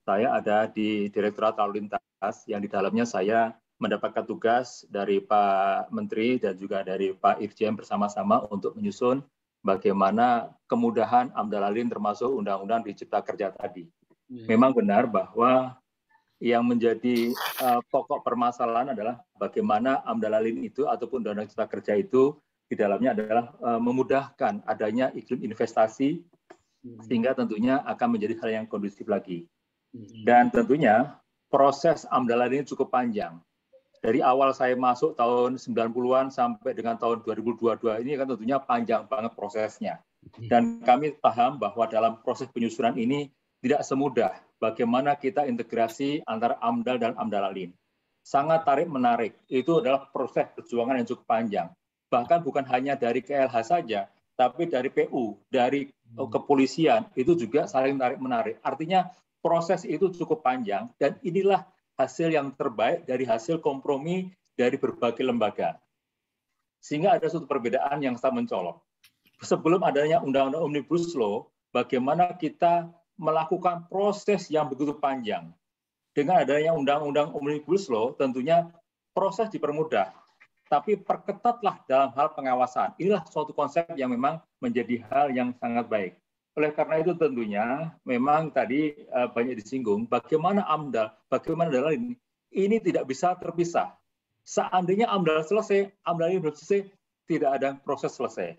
saya ada di Direktorat Lalu Lintas, yang di dalamnya saya mendapatkan tugas dari Pak Menteri dan juga dari Pak Irjen bersama-sama untuk menyusun bagaimana kemudahan Amdalalin termasuk Undang-Undang Cipta Kerja tadi. Memang benar bahwa yang menjadi pokok permasalahan adalah bagaimana Amdalalin itu ataupun Undang-Undang Cipta Kerja itu di dalamnya adalah memudahkan adanya iklim investasi sehingga tentunya akan menjadi hal yang kondusif lagi. Dan tentunya proses Amdalalin ini cukup panjang. Dari awal saya masuk tahun 90-an sampai dengan tahun 2022 ini kan tentunya panjang banget prosesnya. Dan kami paham bahwa dalam proses penyusunan ini tidak semudah bagaimana kita integrasi antara AMDAL dan Amdalalin. Sangat tarik-menarik. Itu adalah proses perjuangan yang cukup panjang. Bahkan bukan hanya dari KLH saja, tapi dari PU, dari kepolisian, itu juga saling tarik-menarik. Artinya proses itu cukup panjang, dan inilah hasil yang terbaik dari hasil kompromi dari berbagai lembaga. Sehingga ada suatu perbedaan yang sangat mencolok. Sebelum adanya Undang-Undang Omnibus Law, bagaimana kita melakukan proses yang begitu panjang. Dengan adanya Undang-Undang Omnibus Law, tentunya proses dipermudah, tapi perketatlah dalam hal pengawasan. Inilah suatu konsep yang memang menjadi hal yang sangat baik. Oleh karena itu tentunya memang tadi banyak disinggung bagaimana AMDAL, bagaimana Amdalalin ini tidak bisa terpisah. Seandainya AMDAL selesai, Amdalalin belum selesai, tidak ada proses selesai.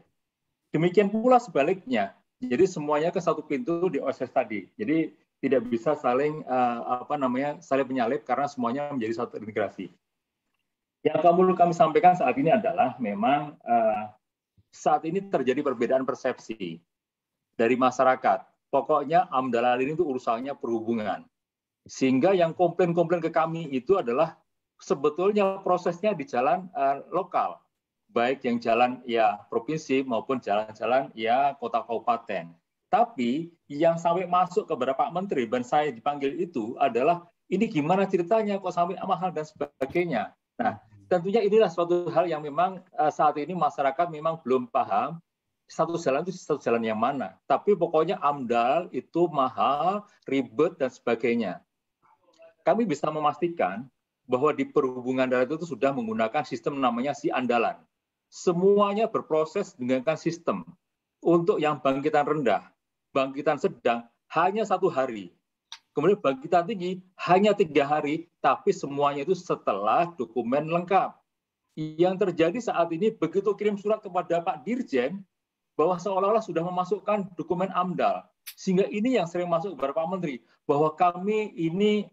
Demikian pula sebaliknya. Jadi semuanya ke satu pintu di OSS tadi. Jadi tidak bisa saling saling menyalip karena semuanya menjadi satu integrasi. Yang kami sampaikan saat ini adalah memang saat ini terjadi perbedaan persepsi dari masyarakat. Pokoknya Amdalalin itu urusannya perhubungan. Sehingga yang komplain-komplain ke kami itu adalah sebetulnya prosesnya di jalan lokal. Baik yang jalan ya provinsi maupun jalan-jalan ya kota kabupaten. Tapi yang sampai masuk ke beberapa menteri dan saya dipanggil itu adalah ini gimana ceritanya kok sampai mahal dan sebagainya. Nah, tentunya inilah suatu hal yang memang saat ini masyarakat memang belum paham satu jalan itu satu jalan yang mana. Tapi pokoknya AMDAL itu mahal, ribet dan sebagainya. kami bisa memastikan bahwa di perhubungan darat itu sudah menggunakan sistem namanya Si Andalan. Semuanya berproses dengan sistem. Untuk yang bangkitan rendah, bangkitan sedang, hanya 1 hari. Kemudian bangkitan tinggi, hanya 3 hari, tapi semuanya itu setelah dokumen lengkap. Yang terjadi saat ini, begitu kirim surat kepada Pak Dirjen, bahwa seolah-olah sudah memasukkan dokumen AMDAL. Sehingga ini yang sering masuk kepada Pak Menteri, bahwa kami ini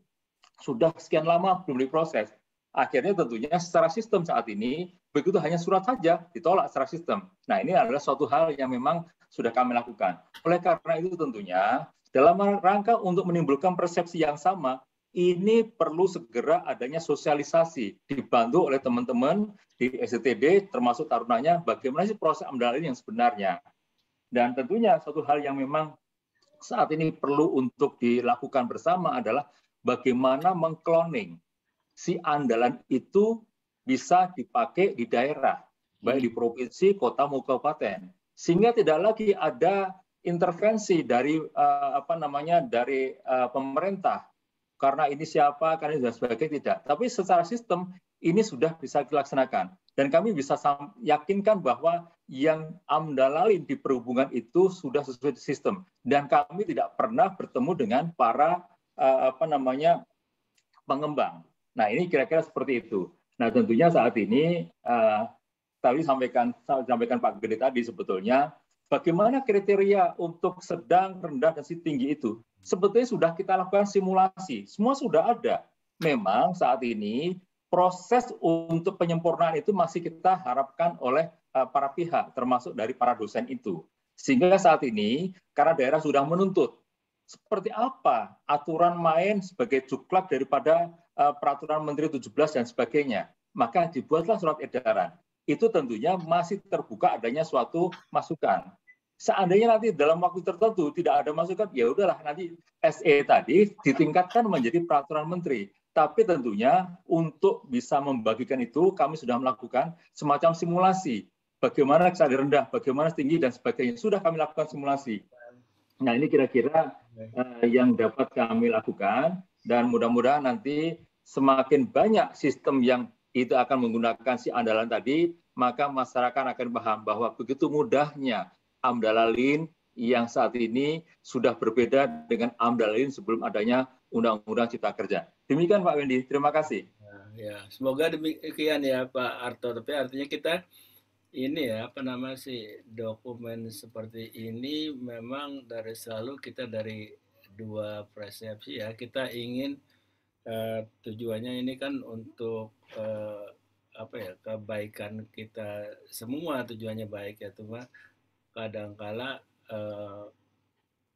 sudah sekian lama belum diproses. Akhirnya tentunya secara sistem saat ini, begitu hanya surat saja ditolak secara sistem. Nah, ini adalah suatu hal yang memang sudah kami lakukan. Oleh karena itu tentunya, dalam rangka untuk menimbulkan persepsi yang sama, ini perlu segera adanya sosialisasi, dibantu oleh teman-teman di SCTD, termasuk tarunanya, bagaimana sih proses AMDAL ini yang sebenarnya. Dan tentunya suatu hal yang memang saat ini perlu untuk dilakukan bersama adalah bagaimana mengkloning Si Andalan itu bisa dipakai di daerah, baik di provinsi, kota, maupun kabupaten, sehingga tidak lagi ada intervensi dari dari pemerintah karena ini siapa, karena ini dan sebagainya, tidak. Tapi secara sistem ini sudah bisa dilaksanakan dan kami bisa yakinkan bahwa yang AMDALALIN di perhubungan itu sudah sesuai sistem dan kami tidak pernah bertemu dengan para pengembang. Nah, ini kira-kira seperti itu. Nah, tentunya saat ini tadi sampaikan Pak Gede tadi sebetulnya bagaimana kriteria untuk sedang, rendah, dan tinggi itu sebetulnya sudah kita lakukan simulasi. Semua sudah ada. Memang saat ini proses untuk penyempurnaan itu masih kita harapkan oleh para pihak, termasuk dari para dosen itu. Sehingga saat ini, karena daerah sudah menuntut, seperti apa aturan main sebagai juklak daripada peraturan Menteri 17 dan sebagainya, maka dibuatlah surat edaran. Itu tentunya masih terbuka adanya suatu masukan. Seandainya nanti dalam waktu tertentu tidak ada masukan, ya udahlah nanti SE tadi ditingkatkan menjadi peraturan menteri. Tapi tentunya untuk bisa membagikan itu kami sudah melakukan semacam simulasi. Bagaimana kesadaran rendah, bagaimana tinggi dan sebagainya. Sudah kami lakukan simulasi. Nah, ini kira-kira yang dapat kami lakukan dan mudah-mudahan nanti semakin banyak sistem yang itu akan menggunakan Si Andalan tadi, maka masyarakat akan paham bahwa begitu mudahnya AMDALALIN yang saat ini sudah berbeda dengan AMDALALIN sebelum adanya Undang-Undang Cipta Kerja. Demikian Pak Wendy, terima kasih. Ya, semoga demikian ya Pak Arto. Tapi artinya kita ini ya dokumen seperti ini memang dari selalu kita dari dua persepsi ya. Kita ingin tujuannya ini kan untuk kebaikan kita semua, tujuannya baik ya, cuma kadangkala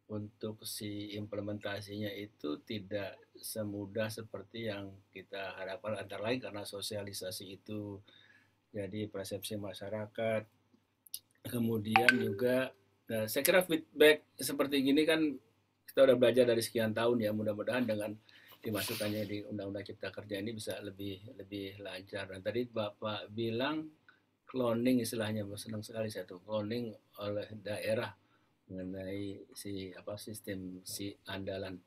untuk si implementasinya itu tidak semudah seperti yang kita harapkan, antara lain karena sosialisasi itu jadi persepsi masyarakat. Kemudian juga saya kira feedback seperti gini kan kita udah belajar dari sekian tahun ya, mudah-mudahan dengan dimasukkannya di Undang-Undang Cipta Kerja ini bisa lebih lancar. Dan tadi Bapak bilang cloning istilahnya, senang sekali saya tuh, cloning oleh daerah mengenai sistem Si Andalan.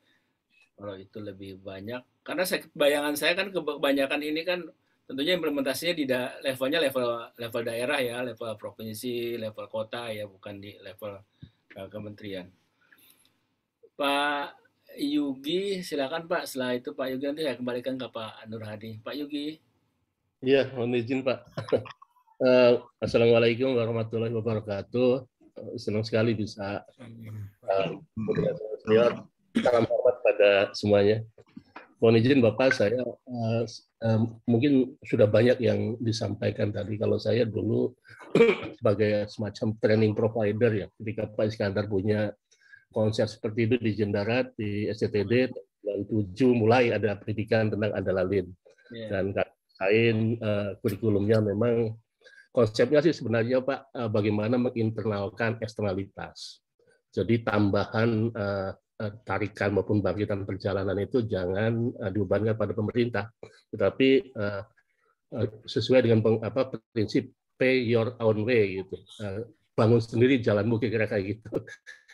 Kalau itu lebih banyak, karena bayangan saya kan kebanyakan ini kan tentunya implementasinya di levelnya level daerah ya, level provinsi, level kota ya, bukan di level kementerian. Pak Yugi, silakan Pak. Setelah itu Pak Yugi nanti saya kembalikan ke Pak Nur Hadi. Pak Yugi. Iya, mohon izin Pak. Assalamualaikum warahmatullahi wabarakatuh. Senang sekali bisa salam hormat pada semuanya. Mohon izin Bapak, saya mungkin sudah banyak yang disampaikan tadi. Kalau saya dulu sebagai semacam training provider ya, ketika Pak Iskandar punya konsep seperti itu di Jendarat, di SCTD, dan 7 mulai ada pendidikan tentang AMDALALIN. Dan lain kurikulumnya memang konsepnya sih sebenarnya Pak, bagaimana menginternalkan eksternalitas. Jadi tambahan tarikan maupun bangkitan perjalanan itu jangan dibebankan pada pemerintah, tetapi sesuai dengan prinsip pay your own way gitu. Bangun sendiri jalanmu, kira-kira kayak gitu.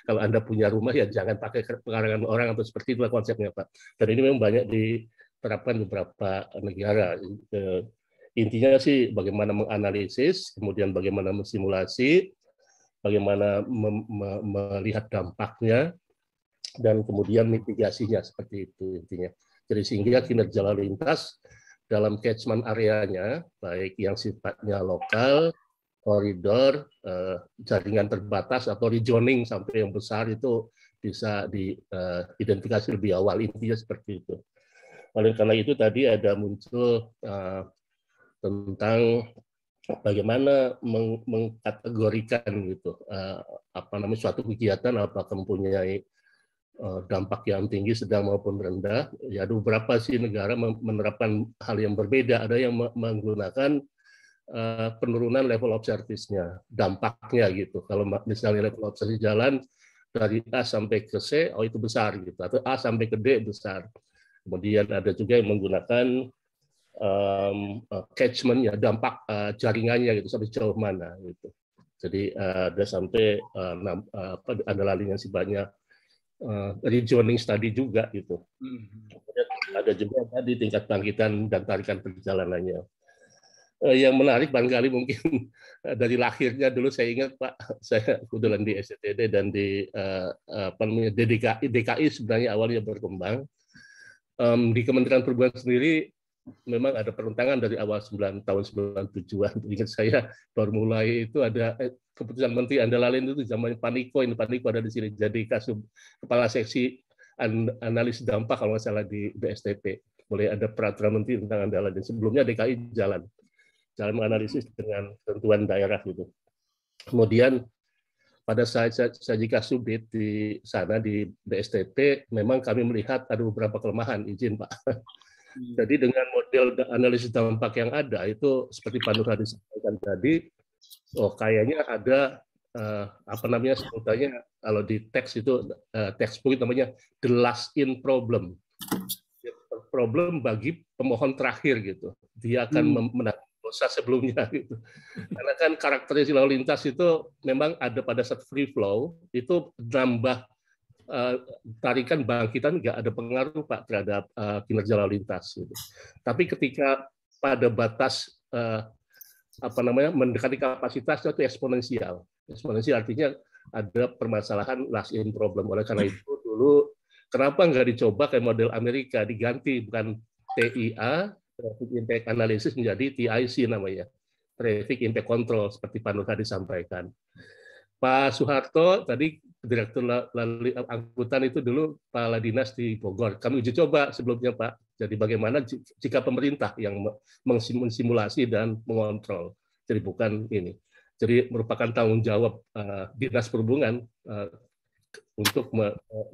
Kalau Anda punya rumah ya jangan pakai pekarangan orang atau seperti itulah konsepnya Pak. Dan ini memang banyak diterapkan beberapa negara. Intinya sih bagaimana menganalisis, kemudian bagaimana mensimulasi, bagaimana melihat dampaknya, dan kemudian mitigasinya, seperti itu intinya. Jadi sehingga kinerja lalu lintas dalam catchment areanya, baik yang sifatnya lokal, koridor, jaringan terbatas, atau regioning sampai yang besar, itu bisa diidentifikasi lebih awal. Intinya seperti itu. Oleh karena itu tadi ada muncul tentang bagaimana mengkategorikan gitu, suatu kegiatan apakah mempunyai dampak yang tinggi, sedang maupun rendah. Ya, ada beberapa sih negara menerapkan hal yang berbeda. Ada yang menggunakan penurunan level of service-nya, dampaknya gitu. Kalau misalnya level of service jalan dari A sampai ke C, oh itu besar gitu, atau A sampai ke D besar. Kemudian ada juga yang menggunakan catchment-nya, dampak jaringannya gitu, sampai jauh mana gitu. Jadi ada sampai andalalin yang sifatnya regioning study juga gitu. Ada juga tadi tingkat bangkitan dan tarikan perjalanannya. Yang menarik barangkali mungkin dari lahirnya dulu saya ingat Pak, saya kebetulan di SCTD dan di DKI sebenarnya awalnya berkembang. Di Kementerian Perhubungan sendiri memang ada pertentangan dari awal tahun 97-an. Ingat saya baru mulai itu ada keputusan Menteri Andalalin itu zamannya Paniko ada di sini jadi kepala seksi analisis dampak kalau nggak salah di BSTP. Mulai ada peraturan Menteri tentang Andalalin. Sebelumnya DKI jalan menganalisis dengan ketentuan daerah gitu. Kemudian pada saat saya jika subdit di sana di BSTP, memang kami melihat ada beberapa kelemahan, izin Pak. Jadi dengan model analisis dampak yang ada itu seperti Pak Nur Hadi sampaikan tadi, kayaknya ada sebutannya kalau di teks itu textbook namanya the last in problem. Problem bagi pemohon terakhir gitu. Dia akan menanggung dosa sebelumnya gitu. Karena kan karakteristik lalu lintas itu memang ada pada saat free flow itu nambah tarikan bangkitan nggak ada pengaruh Pak terhadap kinerja lalu lintas gitu. Tapi ketika pada batas mendekati kapasitas itu eksponensial. Eksponensial artinya ada permasalahan last in problem. Oleh karena itu dulu kenapa nggak dicoba kayak model Amerika, diganti bukan TIA Traffic Impact Analysis menjadi TIC namanya, Traffic Impact Control seperti Pak Nur tadi sampaikan. Pak Soeharto tadi Direktur Lalu Angkutan itu dulu Kepala Dinas di Bogor. Kami uji coba sebelumnya Pak. Jadi bagaimana jika pemerintah yang mensimulasi dan mengontrol. Jadi bukan ini. Jadi merupakan tanggung jawab Dinas Perhubungan untuk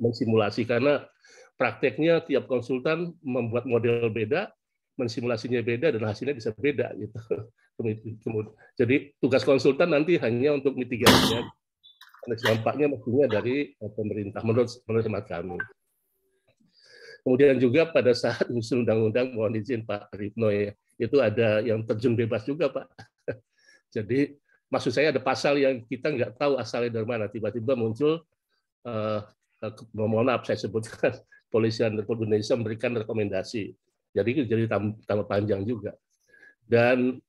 mensimulasi karena prakteknya tiap konsultan membuat model beda, mensimulasinya beda dan hasilnya bisa beda gitu. Jadi tugas konsultan nanti hanya untuk mitigasinya, dampaknya mestinya dari pemerintah menurut hemat kami. Kemudian juga pada saat usul undang-undang, mohon izin Pak Ripno ya, itu ada yang terjun bebas juga Pak. Jadi maksud saya ada pasal yang kita nggak tahu asalnya dari mana, tiba-tiba muncul, mohon maaf saya sebutkan, Kepolisian Republik Indonesia memberikan rekomendasi. Jadi tambah panjang juga. Dan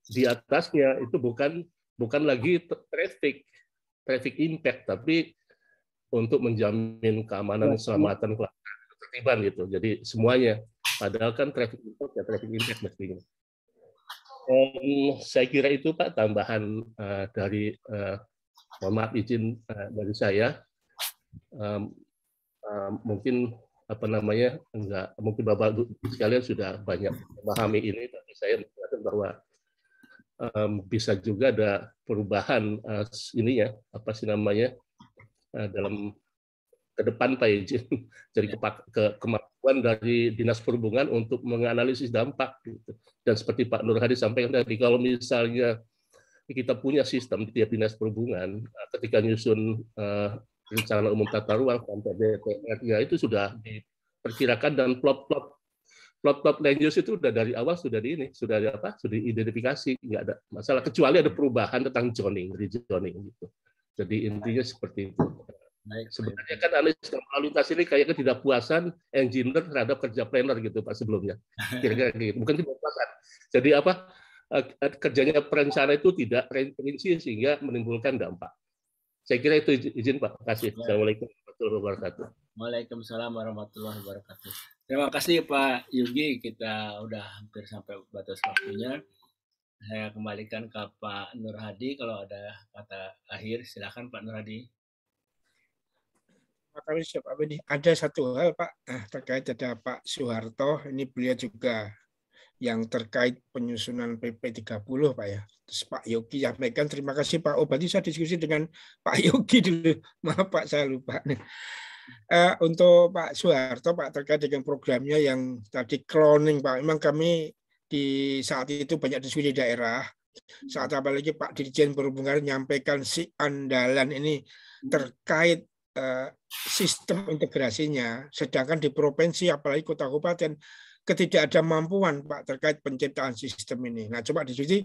di atasnya itu bukan lagi traffic impact, tapi untuk menjamin keamanan, keselamatan, ketertiban gitu. Jadi semuanya. Padahal kan traffic impact ya traffic impact mestinya. Saya kira itu Pak tambahan dari mohon maaf izin dari saya. Mungkin enggak, mungkin Bapak sekalian sudah banyak memahami ini, tapi saya mengatakan bahwa bisa juga ada perubahan dalam ke depan Pak izin. Jadi kemampuan dari Dinas Perhubungan untuk menganalisis dampak gitu. Dan seperti Pak Nur Hadi sampaikan tadi, kalau misalnya kita punya sistem di tiap Dinas Perhubungan ketika nyusun rencana umum tata ruang sampai DPR ya itu sudah diperkirakan dan plot land use itu sudah dari awal sudah diidentifikasi, nggak ada masalah kecuali ada perubahan tentang regioning gitu. Jadi intinya seperti itu. Sebenarnya kan analis lalu lintas ini kayak ketidakpuasan engineer terhadap kerja planner gitu Pak sebelumnya. Kira-kira gitu. Bukan ketidakpuasan. Jadi apa? Kerjanya perencana itu tidak rinci sehingga menimbulkan dampak. Saya kira itu izin Pak. Terima kasih. Assalamualaikum warahmatullahi wabarakatuh. Waalaikumsalam warahmatullahi wabarakatuh. Terima kasih Pak Yugi. Kita udah hampir sampai batas waktunya. Saya kembalikan ke Pak Nur Hadi. Kalau ada kata akhir, silakan Pak Nur Hadi. Terima kasih Pak Beni. Ada satu hal Pak terkait ada Pak Soeharto. Ini beliau juga yang terkait penyusunan PP 30 Pak ya. Terus Pak Yogi sampaikan terima kasih Pak. Oh berarti saya diskusi dengan Pak Yogi dulu. Maaf Pak saya lupa. Untuk Pak Soeharto Pak terkait dengan programnya yang tadi cloning Pak. Memang kami di saat itu banyak diskusi di daerah. Saat apalagi Pak Dirjen Perhubungan menyampaikan si andalan ini terkait sistem integrasinya. Sedangkan di provinsi apalagi kota kabupaten ketidakmampuan Pak terkait penciptaan sistem ini. Nah, coba diskusi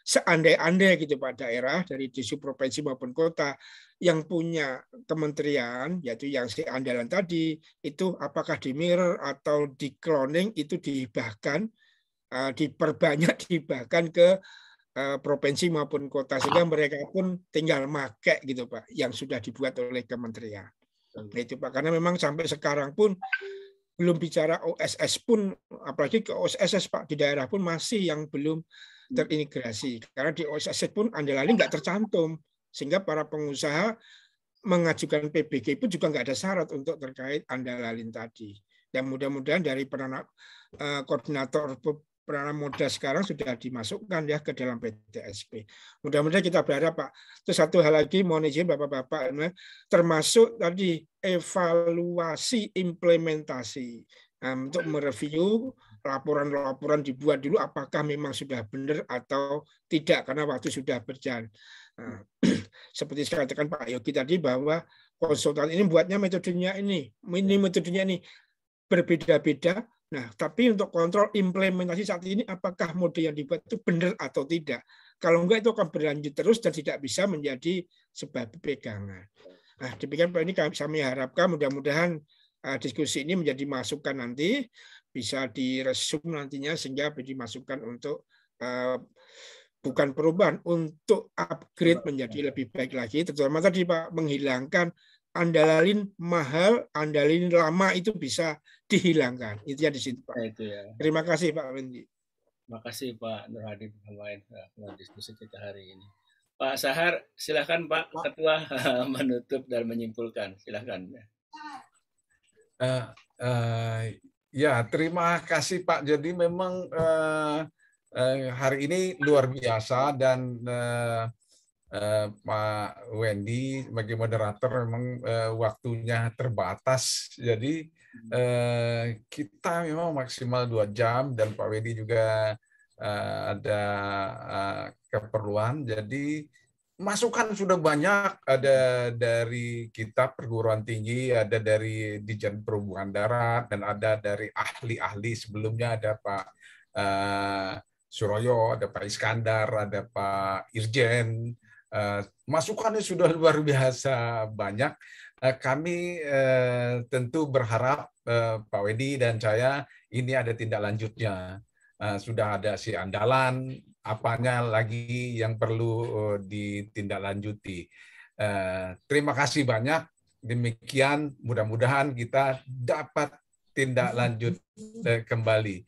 seandai-andai gitu Pak daerah dari disu provinsi maupun kota yang punya kementerian yaitu yang si andalan tadi itu apakah di mirror atau di cloning itu dihibahkan diperbanyak dihibahkan ke provinsi maupun kota sehingga mereka pun tinggal make gitu Pak yang sudah dibuat oleh kementerian. Nah, itu Pak karena memang sampai sekarang pun belum bicara OSS pun, apalagi ke OSS Pak, di daerah pun masih yang belum terintegrasi. Karena di OSS pun andalan nggak tercantum, sehingga para pengusaha mengajukan PBG pun juga nggak ada syarat untuk terkait andalalin tadi. Dan mudah-mudahan dari koordinator peranan moda sekarang sudah dimasukkan ya ke dalam PTSP. Mudah-mudahan kita berharap Pak. Terus satu hal lagi mohon izin Bapak-bapak termasuk tadi evaluasi implementasi untuk mereview laporan-laporan dibuat dulu apakah memang sudah benar atau tidak karena waktu sudah berjalan. Seperti dikatakan Pak Yogi tadi bahwa konsultan ini buatnya metodenya ini metodenya ini berbeda-beda. Nah, tapi untuk kontrol implementasi saat ini apakah mode yang dibuat itu benar atau tidak. Kalau enggak itu akan berlanjut terus dan tidak bisa menjadi sebuah pegangan. Nah, demikian Pak ini kami harapkan mudah-mudahan diskusi ini menjadi masukan nanti bisa diresum nantinya sehingga dimasukkan untuk bukan perubahan untuk upgrade menjadi lebih baik lagi terutama tadi Pak menghilangkan andalalin mahal, andalalin lama itu bisa dihilangkan. Itu ya di situ Pak. Itu ya. Terima kasih Pak Wendy. Terima kasih Pak Nur Hadi dengan diskusi kita hari ini. Pak Sahar, silakan Pak Ketua menutup dan menyimpulkan. Silakan. Ya, terima kasih Pak. Jadi memang hari ini luar biasa dan Pak Wendy sebagai moderator memang waktunya terbatas. Jadi kita memang maksimal 2 jam dan Pak Wendy juga ada keperluan. Jadi masukan sudah banyak, ada dari kita perguruan tinggi, ada dari Ditjen Perhubungan Darat, dan ada dari ahli-ahli sebelumnya, ada Pak Suroyo, ada Pak Iskandar, ada Pak Irjen. Masukannya sudah luar biasa banyak. Kami tentu berharap Pak Wendy dan saya ini ada tindak lanjutnya. Sudah ada si andalan, apanya lagi yang perlu ditindaklanjuti. Terima kasih banyak. Demikian mudah-mudahan kita dapat tindak lanjut kembali.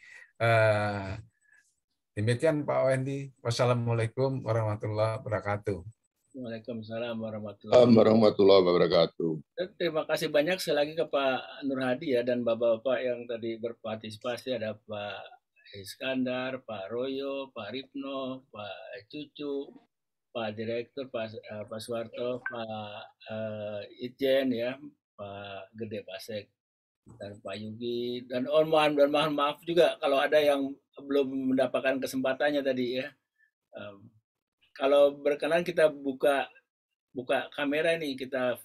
Demikian Pak Wendy. Wassalamualaikum warahmatullahi wabarakatuh. Waalaikumsalam warahmatullahi wabarakatuh. Terima kasih banyak sekali lagi ke Pak Nur Hadi ya dan Bapak-bapak yang tadi berpartisipasi. Ada Pak Iskandar, Pak Royo, Pak Ripno, Pak Cucu, Pak Direktur, Pak Soeharto, Pak Itjen ya, Pak Gede Pasek dan Pak Yugi dan mohon maaf juga kalau ada yang belum mendapatkan kesempatannya tadi ya. Kalau berkenan kita buka kamera ini,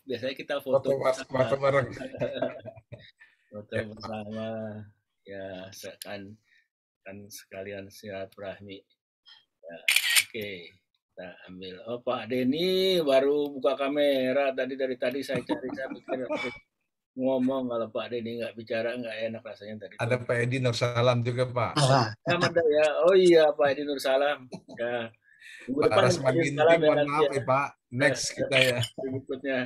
biasanya kita foto bareng. Foto bersama ya kan sekalian silaturahmi. Ya, oke. Kita ambil. Oh, Pak Denny baru buka kamera tadi, dari tadi saya cari, saya pikir ngomong, kalau Pak Denny nggak bicara nggak enak rasanya tadi. Ada Pak Edi Nursalam juga, Pak. Ada ya. Oh iya, Pak Edi Nursalam. Ya. Minggu Pak depan Rasman Ginting, salam ya, mohon nanti maaf ya. ya Pak. Next kita ya. Berikutnya.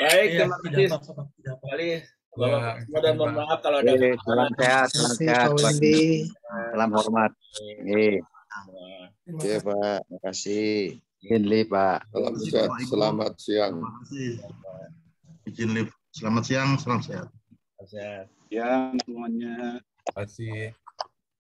Baik, Iya, terima kasih sekali. Bapak, dan mohon maaf kalau ada Salam sehat, salam sehat. Salam hormat. Iya Pak, makasih. Izin live, Pak. Salam sehat, selamat siang. Izin live. Selamat siang, salam sehat. Sehat. Ya, semuanya. Terima kasih.